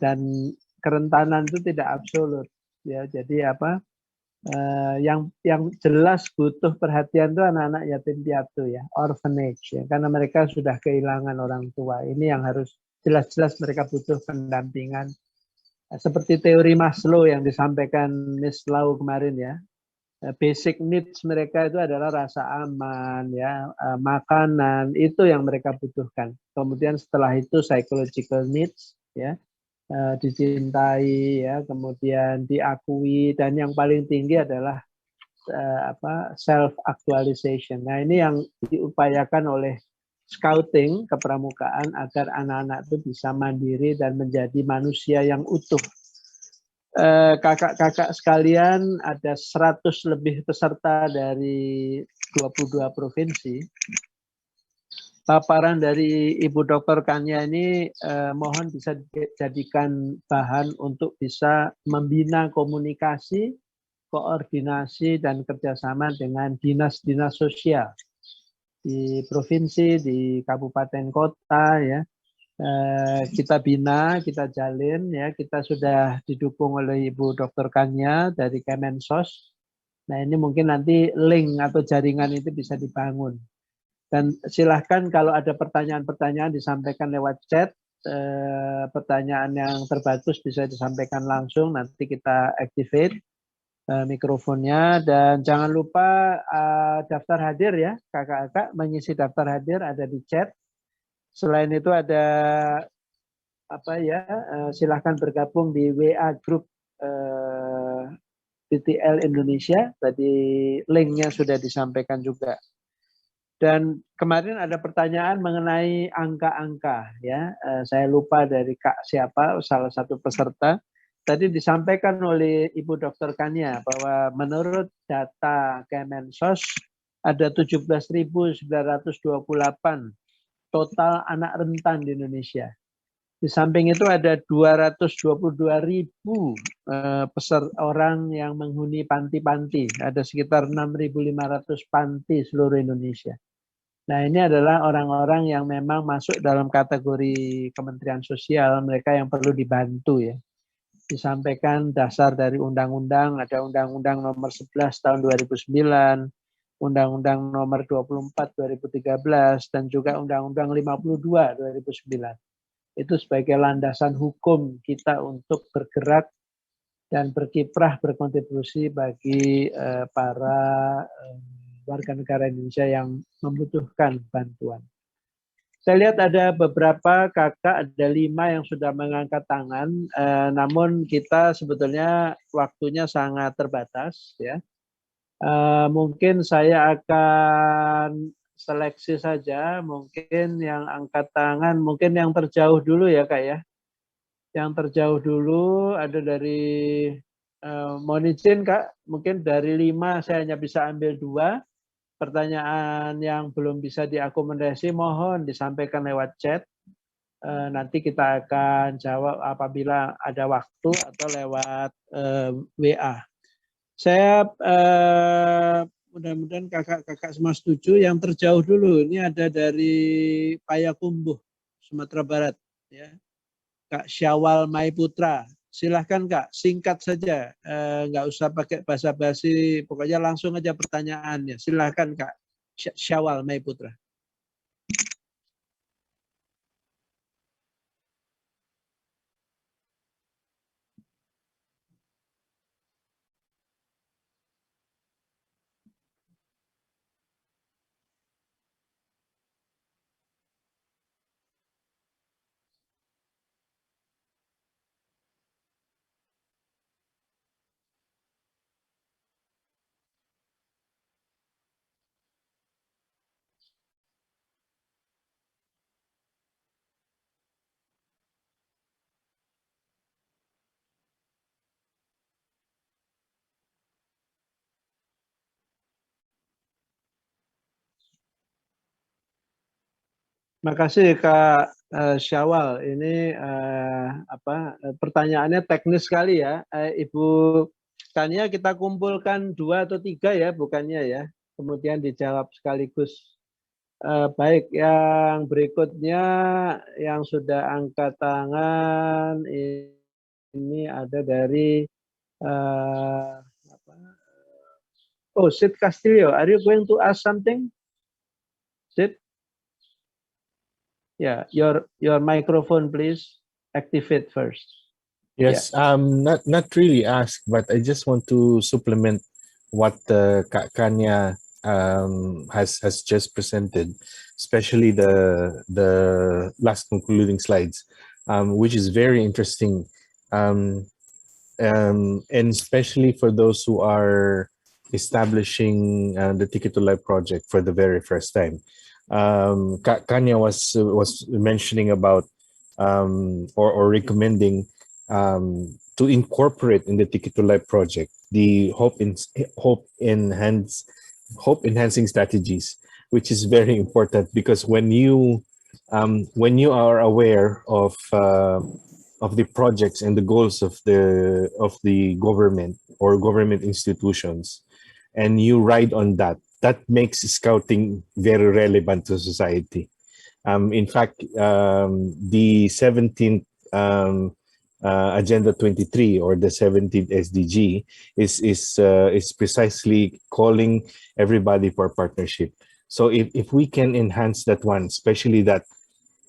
dan kerentanan itu tidak absolut ya. Jadi apa? Yang jelas butuh perhatian itu anak-anak yatim piatu ya, orphanage ya, karena mereka sudah kehilangan orang tua. Ini yang harus jelas-jelas mereka butuh pendampingan. Seperti teori Maslow yang disampaikan Miss Lau kemarin ya, basic needs mereka itu adalah rasa aman ya, makanan itu yang mereka butuhkan. Kemudian setelah itu psychological needs ya, dicintai ya, kemudian diakui, dan yang paling tinggi adalah self actualization. Nah, ini yang diupayakan oleh scouting kepramukaan agar anak-anak itu bisa mandiri dan menjadi manusia yang utuh. Kakak-kakak sekalian, ada 100 lebih peserta dari 22 provinsi. Paparan dari Ibu Dr. Kania ini mohon bisa dijadikan bahan untuk bisa membina komunikasi, koordinasi, dan kerjasama dengan dinas-dinas sosial di provinsi, di kabupaten kota ya. Kita bina, kita jalin ya. Kita sudah didukung oleh Ibu Dr. Kania dari Kemensos. Nah, ini mungkin nanti link atau jaringan itu bisa dibangun. Dan silahkan kalau ada pertanyaan-pertanyaan disampaikan lewat chat. Pertanyaan yang terbagus bisa disampaikan langsung, nanti kita activate mikrofonnya. Dan jangan lupa daftar hadir ya, kakak-kakak mengisi daftar hadir ada di chat. Selain itu ada apa ya, silahkan bergabung di WA Group TTL Indonesia, tadi linknya sudah disampaikan juga. Dan kemarin ada pertanyaan mengenai angka-angka ya, saya lupa dari Kak siapa, salah satu peserta. Tadi disampaikan oleh Ibu Dr. Kania bahwa menurut data Kemensos ada 17.928 total anak rentan di Indonesia. Di samping itu ada 222.000 orang yang menghuni panti-panti. Ada sekitar 6.500 panti seluruh Indonesia. Nah, ini adalah orang-orang yang memang masuk dalam kategori Kementerian Sosial, mereka yang perlu dibantu ya. Disampaikan dasar dari undang-undang, ada Undang-Undang Nomor 11 Tahun 2009, Undang-Undang Nomor 24 2013, dan juga Undang-Undang 52 2009. Itu sebagai landasan hukum kita untuk bergerak dan berkiprah berkontribusi bagi para warga negara Indonesia yang membutuhkan bantuan. Saya lihat ada beberapa kakak, ada 5 yang sudah mengangkat tangan, namun kita sebetulnya waktunya sangat terbatas ya. Mungkin saya akan seleksi saja, mungkin yang angkat tangan, mungkin yang terjauh dulu ya Kak ya. Yang terjauh dulu ada dari, mohon izin Kak, mungkin dari 5 saya hanya bisa ambil 2. Pertanyaan yang belum bisa diakomodasi mohon disampaikan lewat chat. Nanti kita akan jawab apabila ada waktu atau lewat WA. Saya mudah-mudahan kakak-kakak semua setuju. Yang terjauh dulu ini ada dari Payakumbuh, Sumatera Barat. Ya. Kak Syawal Maiputra. Silahkan Kak, singkat saja, nggak usah pakai basa-basi, pokoknya langsung aja pertanyaannya. Silahkan Kak Syawal Maiputra. Makasih Kak Syawal. Ini pertanyaannya teknis sekali ya. Ibu Kania kita kumpulkan 2 atau 3 ya, bukannya ya. Kemudian dijawab sekaligus. Baik, yang berikutnya yang sudah angkat tangan ini ada dari Sid Castillo. Are you going to ask something? Sid? Yeah, your microphone please activate first. Yes, not really ask, but I just want to supplement what Kak Kanya has just presented, especially the last concluding slides, which is very interesting, and especially for those who are establishing the Ticket to Life project for the very first time. Kanya was mentioning about or recommending to incorporate in the Ticket to Life project the hope enhancing strategies, which is very important, because when you are aware of the projects and the goals of the government or government institutions, and you ride on that, that makes scouting very relevant to society. In fact, the 17th Agenda 23 or the 17th SDG is precisely calling everybody for partnership. So if we can enhance that one, especially that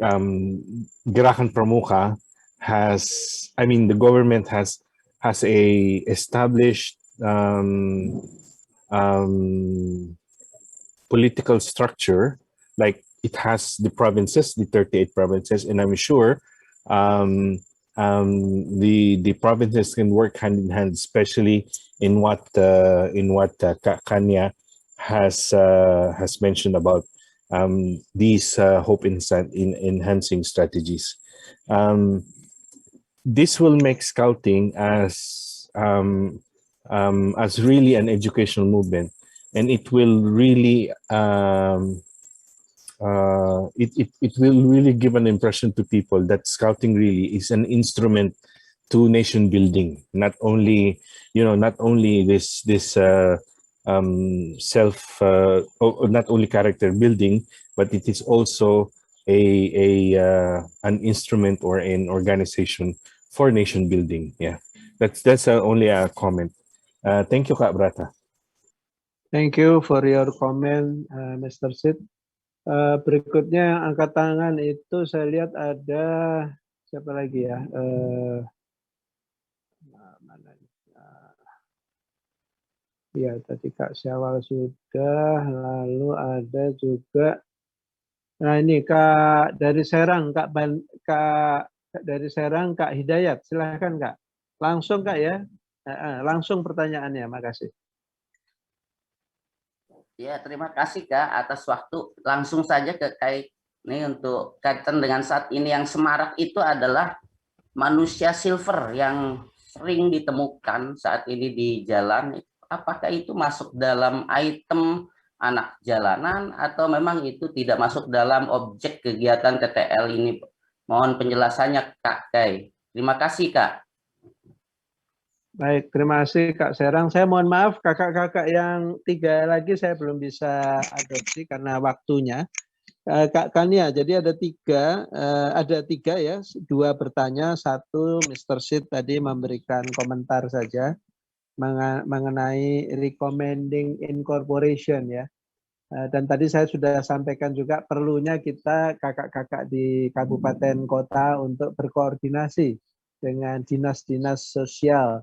Gerakan Pramuka has, I mean, the government has a established political structure, like it has the provinces, the 38 provinces, and I'm sure the provinces can work hand in hand, especially in what Kanya has mentioned about these hope enhancing strategies. This will make scouting as really an educational movement, and it will really it will really give an impression to people that scouting really is an instrument to nation building, not only not only this not only character building, but it is also an instrument or an organization for nation building. Yeah, that's only a comment. Thank you, Kak Brata. Thank you for your comment, Mr. Sid. Berikutnya yang angkat tangan itu saya lihat ada siapa lagi ya? Ya, tadi Kak Syawal sudah, lalu ada juga, nah ini Kak dari Serang, Kak dari Serang, Kak Hidayat, silahkan Kak. Langsung Kak ya, langsung pertanyaannya, makasih. Ya, terima kasih Kak atas waktu. Langsung saja ke kait ini untuk kaitan dengan saat ini yang semarak itu adalah manusia silver yang sering ditemukan saat ini di jalan. Apakah itu masuk dalam item anak jalanan atau memang itu tidak masuk dalam objek kegiatan TTL ini? Mohon penjelasannya Kak Kai. Terima kasih Kak. Baik, terima kasih Kak Serang. Saya mohon maaf kakak-kakak yang 3 lagi saya belum bisa adopsi karena waktunya. Kak Kania, jadi ada 3 ya, 2 bertanya, 1 Mr. Sid tadi memberikan komentar saja mengenai recommending incorporation ya. Dan tadi saya sudah sampaikan juga perlunya kita kakak-kakak di kabupaten kota untuk berkoordinasi dengan dinas-dinas sosial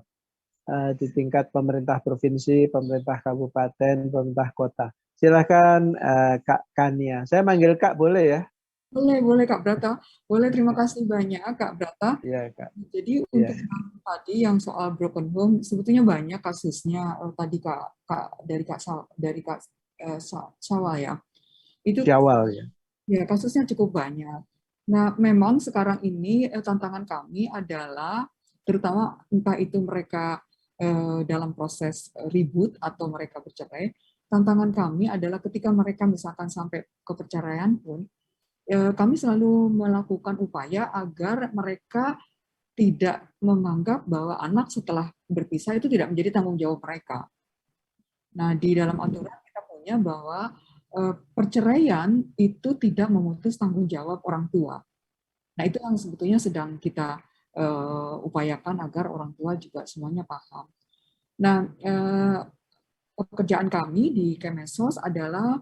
di tingkat pemerintah provinsi, pemerintah kabupaten, pemerintah kota. Silakan Kak Kania. Saya manggil Kak boleh ya? Boleh Kak Brata. Boleh, terima kasih banyak Kak Brata. Iya Kak. Jadi untuk yang tadi yang soal broken home, sebetulnya banyak kasusnya tadi dari Kak Syawal ya. Itu Syawal ya. Ya, kasusnya cukup banyak. Nah, memang sekarang ini tantangan kami adalah terutama entah itu mereka dalam proses ribut atau mereka bercerai, tantangan kami adalah ketika mereka misalkan sampai ke perceraian pun, kami selalu melakukan upaya agar mereka tidak menganggap bahwa anak setelah berpisah itu tidak menjadi tanggung jawab mereka. Nah, di dalam aturan kita punya bahwa perceraian itu tidak memutus tanggung jawab orang tua. Nah, itu yang sebetulnya sedang kita upayakan agar orang tua juga semuanya paham. Nah, pekerjaan kami di Kemensos adalah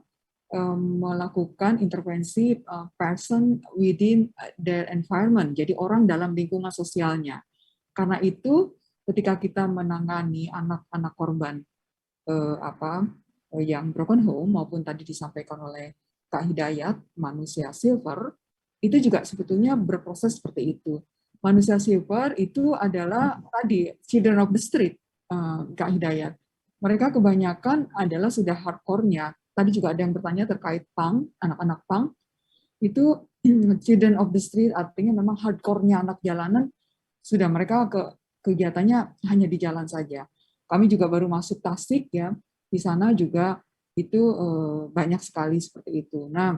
melakukan intervensi person within their environment, jadi orang dalam lingkungan sosialnya. Karena itu, ketika kita menangani anak-anak korban yang broken home maupun tadi disampaikan oleh Kak Hidayat, manusia silver, itu juga sebetulnya berproses seperti itu. Manusia silver itu adalah tadi children of the street, Kak Hidayat. Mereka kebanyakan adalah sudah hardcore-nya. Tadi juga ada yang bertanya terkait punk, anak-anak punk. Itu children of the street artinya memang hardcore-nya anak jalanan, sudah mereka kegiatannya hanya di jalan saja. Kami juga baru masuk Tasik ya, di sana juga itu banyak sekali seperti itu. Nah,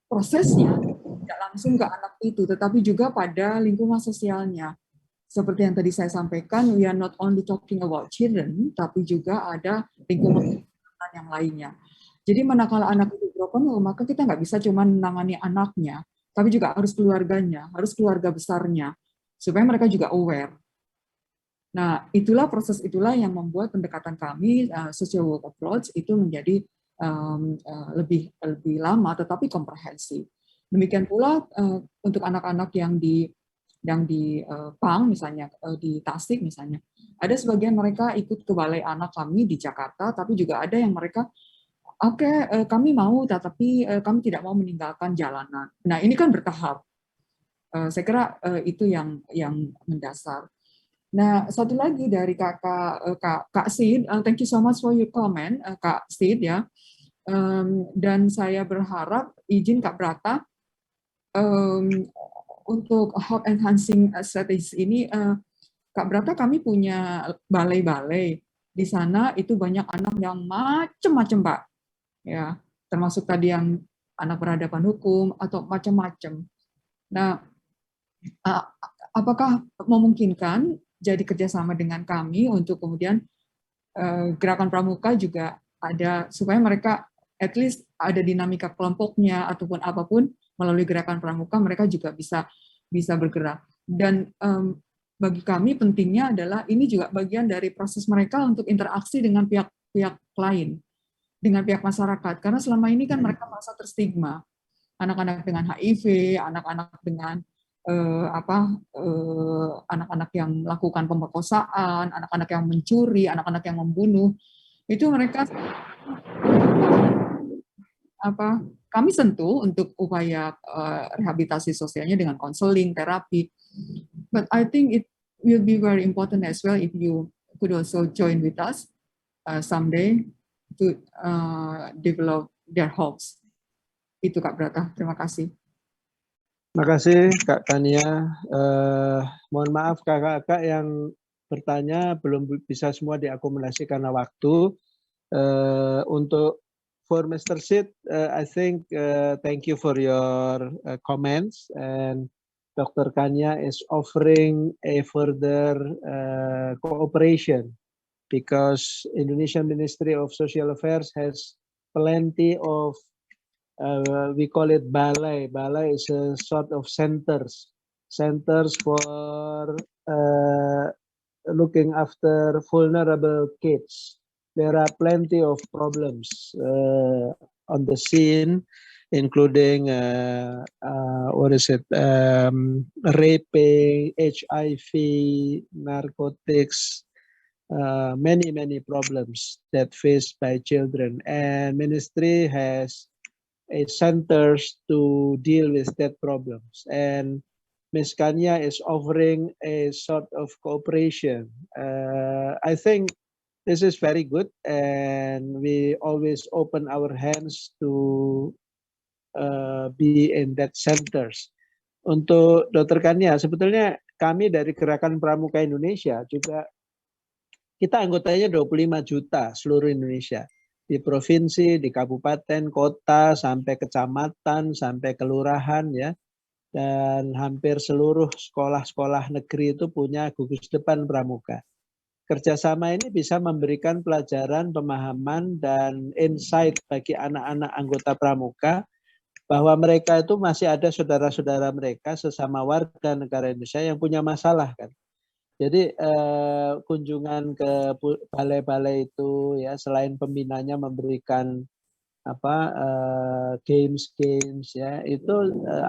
prosesnya tidak langsung ke anak itu, tetapi juga pada lingkungan sosialnya. Seperti yang tadi saya sampaikan, we are not only talking about children, tapi juga ada lingkungan yang lainnya. Jadi manakala anak itu broken home, maka kita nggak bisa cuma menangani anaknya, tapi juga harus keluarganya, harus keluarga besarnya, supaya mereka juga aware. Nah, proses itulah yang membuat pendekatan kami, social work approach, itu menjadi lebih lama, tetapi komprehensif. Demikian pula untuk anak-anak yang di PANG, misalnya di Tasik misalnya, ada sebagian mereka ikut ke balai anak kami di Jakarta, tapi juga ada yang mereka, kami mau, tetapi kami tidak mau meninggalkan jalanan. Nah, ini kan bertahap. Saya kira itu yang mendasar. Nah, satu lagi dari Kak Sid, thank you so much for your comment, Kak Sid ya. Dan saya berharap izin Kak Brata untuk hope enhancing strategies ini, Kak Brata, kami punya balai-balai di sana, itu banyak anak yang macam-macam, Pak. Ya, termasuk tadi yang anak berhadapan hukum atau macam-macam. Nah, apakah memungkinkan jadi kerjasama dengan kami untuk kemudian gerakan pramuka juga ada, supaya mereka at least ada dinamika kelompoknya ataupun apapun, melalui gerakan pramuka mereka juga bisa bergerak. Dan bagi kami pentingnya adalah ini juga bagian dari proses mereka untuk interaksi dengan pihak lain, dengan pihak masyarakat, karena selama ini kan mereka merasa terstigma, anak-anak dengan HIV, anak-anak dengan anak-anak yang melakukan pemerkosaan, anak-anak yang mencuri, anak-anak yang membunuh, itu mereka kami sentuh untuk upaya rehabilitasi sosialnya dengan konseling, terapi. But I think it will be very important as well if you could also join with us someday to develop their hopes. Itu Kak Brata, terima kasih. Terima kasih Kak Tania. Mohon maaf kakak-kakak yang bertanya belum bisa semua diakomodasi karena waktu. Untuk for Mr. Sid, I think thank you for your comments, and Dr. Kanya is offering a further cooperation because Indonesian Ministry of Social Affairs has plenty of we call it balai. Balai is a sort of centers for looking after vulnerable kids. There are plenty of problems on the scene, including raping, HIV, narcotics, many problems that faced by children, and ministry has centers to deal with that problems, and Ms. Kanya is offering a sort of cooperation. I think this is very good, and we always open our hands to be in that centers. Untuk Dr. Kanya, sebetulnya kami dari Gerakan Pramuka Indonesia juga, kita anggotanya 25 juta seluruh Indonesia. di provinsi, di kabupaten, kota, sampai kecamatan, sampai kelurahan ya. Dan hampir seluruh sekolah-sekolah negeri itu punya gugus depan pramuka. Kerjasama ini bisa memberikan pelajaran, pemahaman, dan insight bagi anak-anak anggota pramuka bahwa mereka itu masih ada saudara-saudara mereka sesama warga negara Indonesia yang punya masalah kan. Jadi kunjungan ke balai-balai itu ya selain pembinanya memberikan games ya itu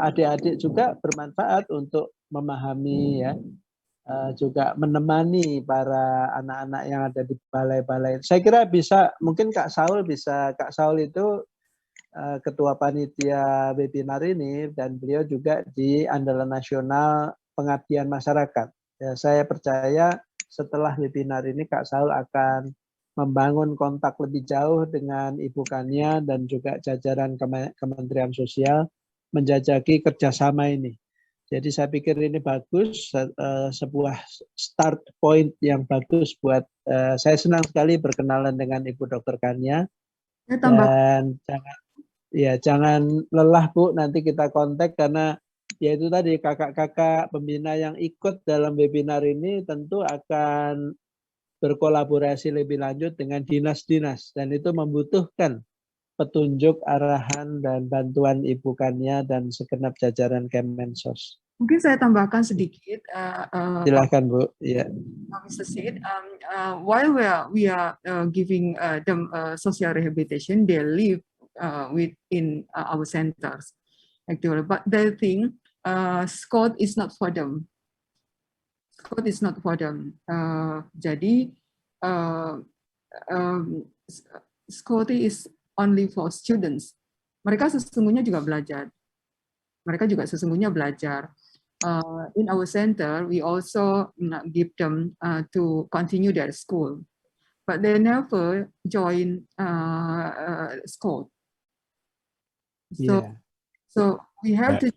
adik-adik juga bermanfaat untuk memahami ya juga menemani para anak-anak yang ada di balai-balai. Saya kira bisa mungkin Kak Saul itu ketua panitia webinar ini dan beliau juga di Andalan Nasional Pengabdian Masyarakat. Ya, saya percaya setelah webinar ini Kak Saul akan membangun kontak lebih jauh dengan Ibu Kania dan juga jajaran Kementerian Sosial menjajaki kerjasama ini. Jadi saya pikir ini bagus, sebuah start point yang bagus buat saya senang sekali berkenalan dengan Ibu Dr. Kania. Dan jangan lelah Bu, nanti kita kontak karena ya itu tadi kakak-kakak pembina yang ikut dalam webinar ini tentu akan berkolaborasi lebih lanjut dengan dinas-dinas dan itu membutuhkan petunjuk, arahan, dan bantuan Ibu Kania dan segenap jajaran Kemensos. Mungkin saya tambahkan sedikit. Silakan Bu. Ya. Mr. Sid, while we are giving them social rehabilitation, they live within our centers, actually. But they think Scott is not for them. Scott is not for them. Jadi Scotty is only for students. Mereka sesungguhnya juga belajar. In our center, we also give them to continue their school, but they never join school. So we have to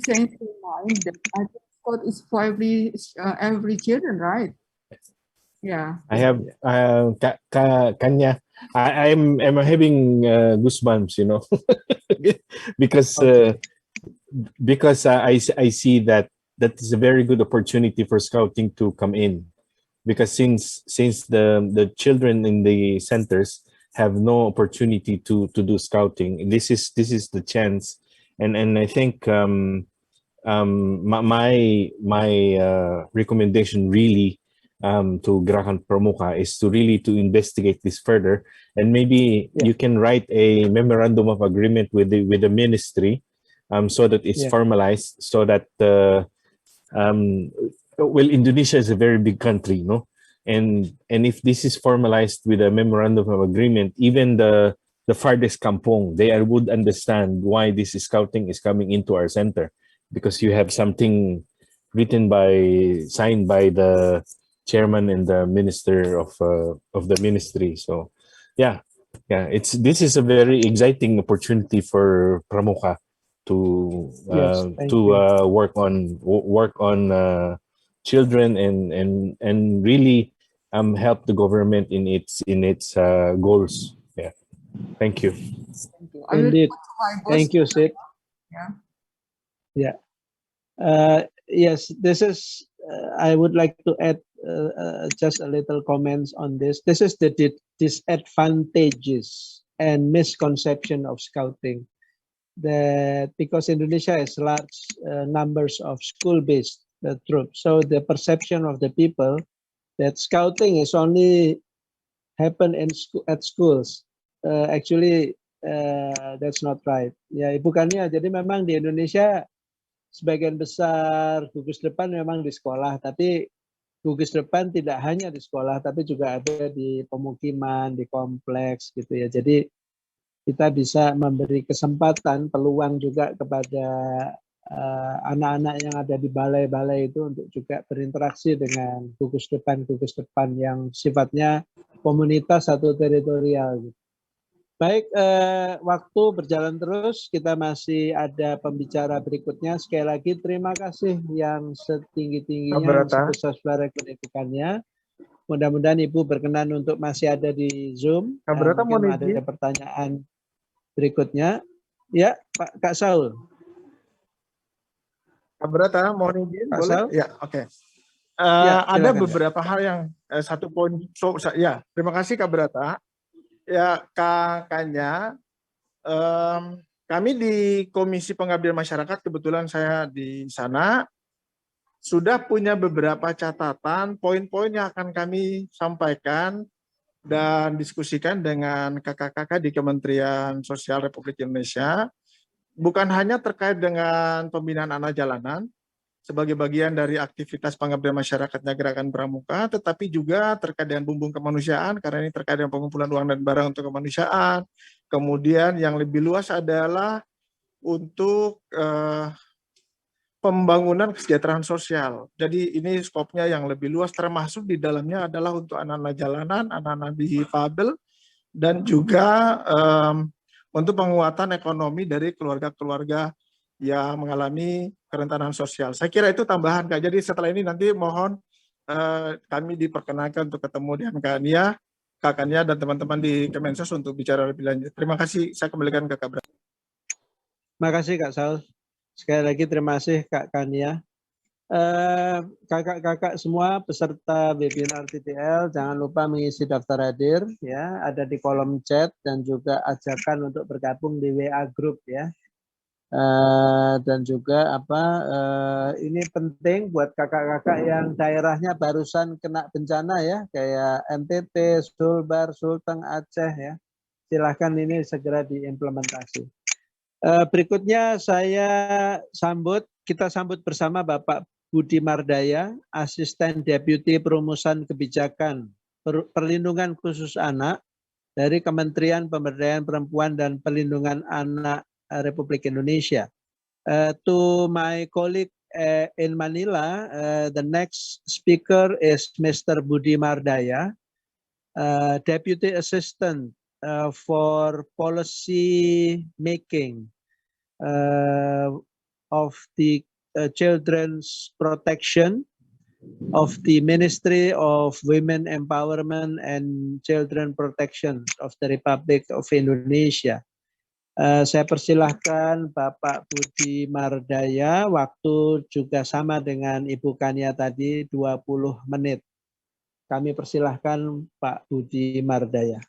change the mind that I think Scott is for every children, right? Yeah. I have Kanya. I'm having goosebumps, you know, because I see that is a very good opportunity for scouting to come in, because since the children in the centers have no opportunity to do scouting, this is the chance, and I think my recommendation really to Gerakan Pramuka is to investigate this further, and maybe you can write a memorandum of agreement with the ministry, so that it's formalized, so that Indonesia is a very big country, no, and if this is formalized with a memorandum of agreement, even the farthest kampong, they would understand why this scouting is coming into our center, because you have something signed by the chairman and the minister of the ministry. So this is a very exciting opportunity for Pramuka to work on children and really help the government in its goals. Thank you. Indeed. Thank you, Sid. Yes, this is I would like to add just a little comments on this. This is the disadvantages and misconception of scouting. That because Indonesia has large numbers of school-based troops, so the perception of the people that scouting is only happen at schools. Actually, that's not right. Ya, bukannya. Jadi memang di Indonesia sebagian besar gugus depan memang di sekolah, tapi gugus depan tidak hanya di sekolah, tapi juga ada di pemukiman, di kompleks gitu ya. Jadi kita bisa memberi kesempatan, peluang juga kepada anak-anak yang ada di balai-balai itu untuk juga berinteraksi dengan gugus depan yang sifatnya komunitas atau teritorial gitu. Baik, waktu berjalan terus, kita masih ada pembicara berikutnya. Sekali lagi terima kasih yang setinggi-tingginya, sebesar-besar kedudukannya. Mudah-mudahan Ibu berkenan untuk masih ada di Zoom. Kak Brata mau Mungkin ada izin? pertanyaan berikutnya. Ya, Kak Saul. Kak Brata mohon izin, Pak boleh? Saul? Ya, oke. Ya, Ada silakan, beberapa hal yang satu poin. Ya, terima kasih Kak Brata. Ya, kakaknya, kami di Komisi Pengabdian Masyarakat, kebetulan saya di sana, sudah punya beberapa catatan, poin-poin yang akan kami sampaikan dan diskusikan dengan kakak-kakak di Kementerian Sosial Republik Indonesia, bukan hanya terkait dengan pembinaan anak jalanan, sebagai bagian dari aktivitas pengabdian masyarakatnya Gerakan Pramuka, tetapi juga terkait dengan bumbung kemanusiaan, karena ini terkait dengan pengumpulan uang dan barang untuk kemanusiaan. Kemudian yang lebih luas adalah untuk pembangunan kesejahteraan sosial. Jadi ini skopnya yang lebih luas, termasuk di dalamnya adalah untuk anak-anak jalanan, anak-anak difabel, dan juga untuk penguatan ekonomi dari keluarga-keluarga yang mengalami kerentanan sosial. Saya kira itu tambahan, Kak. Jadi setelah ini nanti mohon kami diperkenankan untuk ketemu dengan Kak Nia, Kak Nia dan teman-teman di Kemensos untuk bicara lebih lanjut. Terima kasih. Saya kembalikan ke Kak Brata. Terima kasih Kak Saul. Sekali lagi terima kasih Kak Kania. Kakak-kakak semua peserta webinar TTL jangan lupa mengisi daftar hadir ya, ada di kolom chat dan juga ajakan untuk bergabung di WA group ya. Dan juga ini penting buat kakak-kakak yang daerahnya barusan kena bencana ya, kayak NTT, Sulbar, Sulteng, Aceh ya. Silahkan ini segera diimplementasi. Berikutnya kita sambut bersama Bapak Budi Mardaya, Asisten Deputi Perumusan Kebijakan Perlindungan Khusus Anak dari Kementerian Pemberdayaan Perempuan dan Perlindungan Anak Republik Indonesia. To my colleague in Manila, the next speaker is Mr. Budi Mardaya, Deputy Assistant for policy making of the children's protection of the Ministry of Women Empowerment and Children Protection of the Republic of Indonesia. Saya persilahkan Bapak Budi Mardaya, waktu juga sama dengan Ibu Kania tadi 20 menit. Kami persilahkan Pak Budi Mardaya.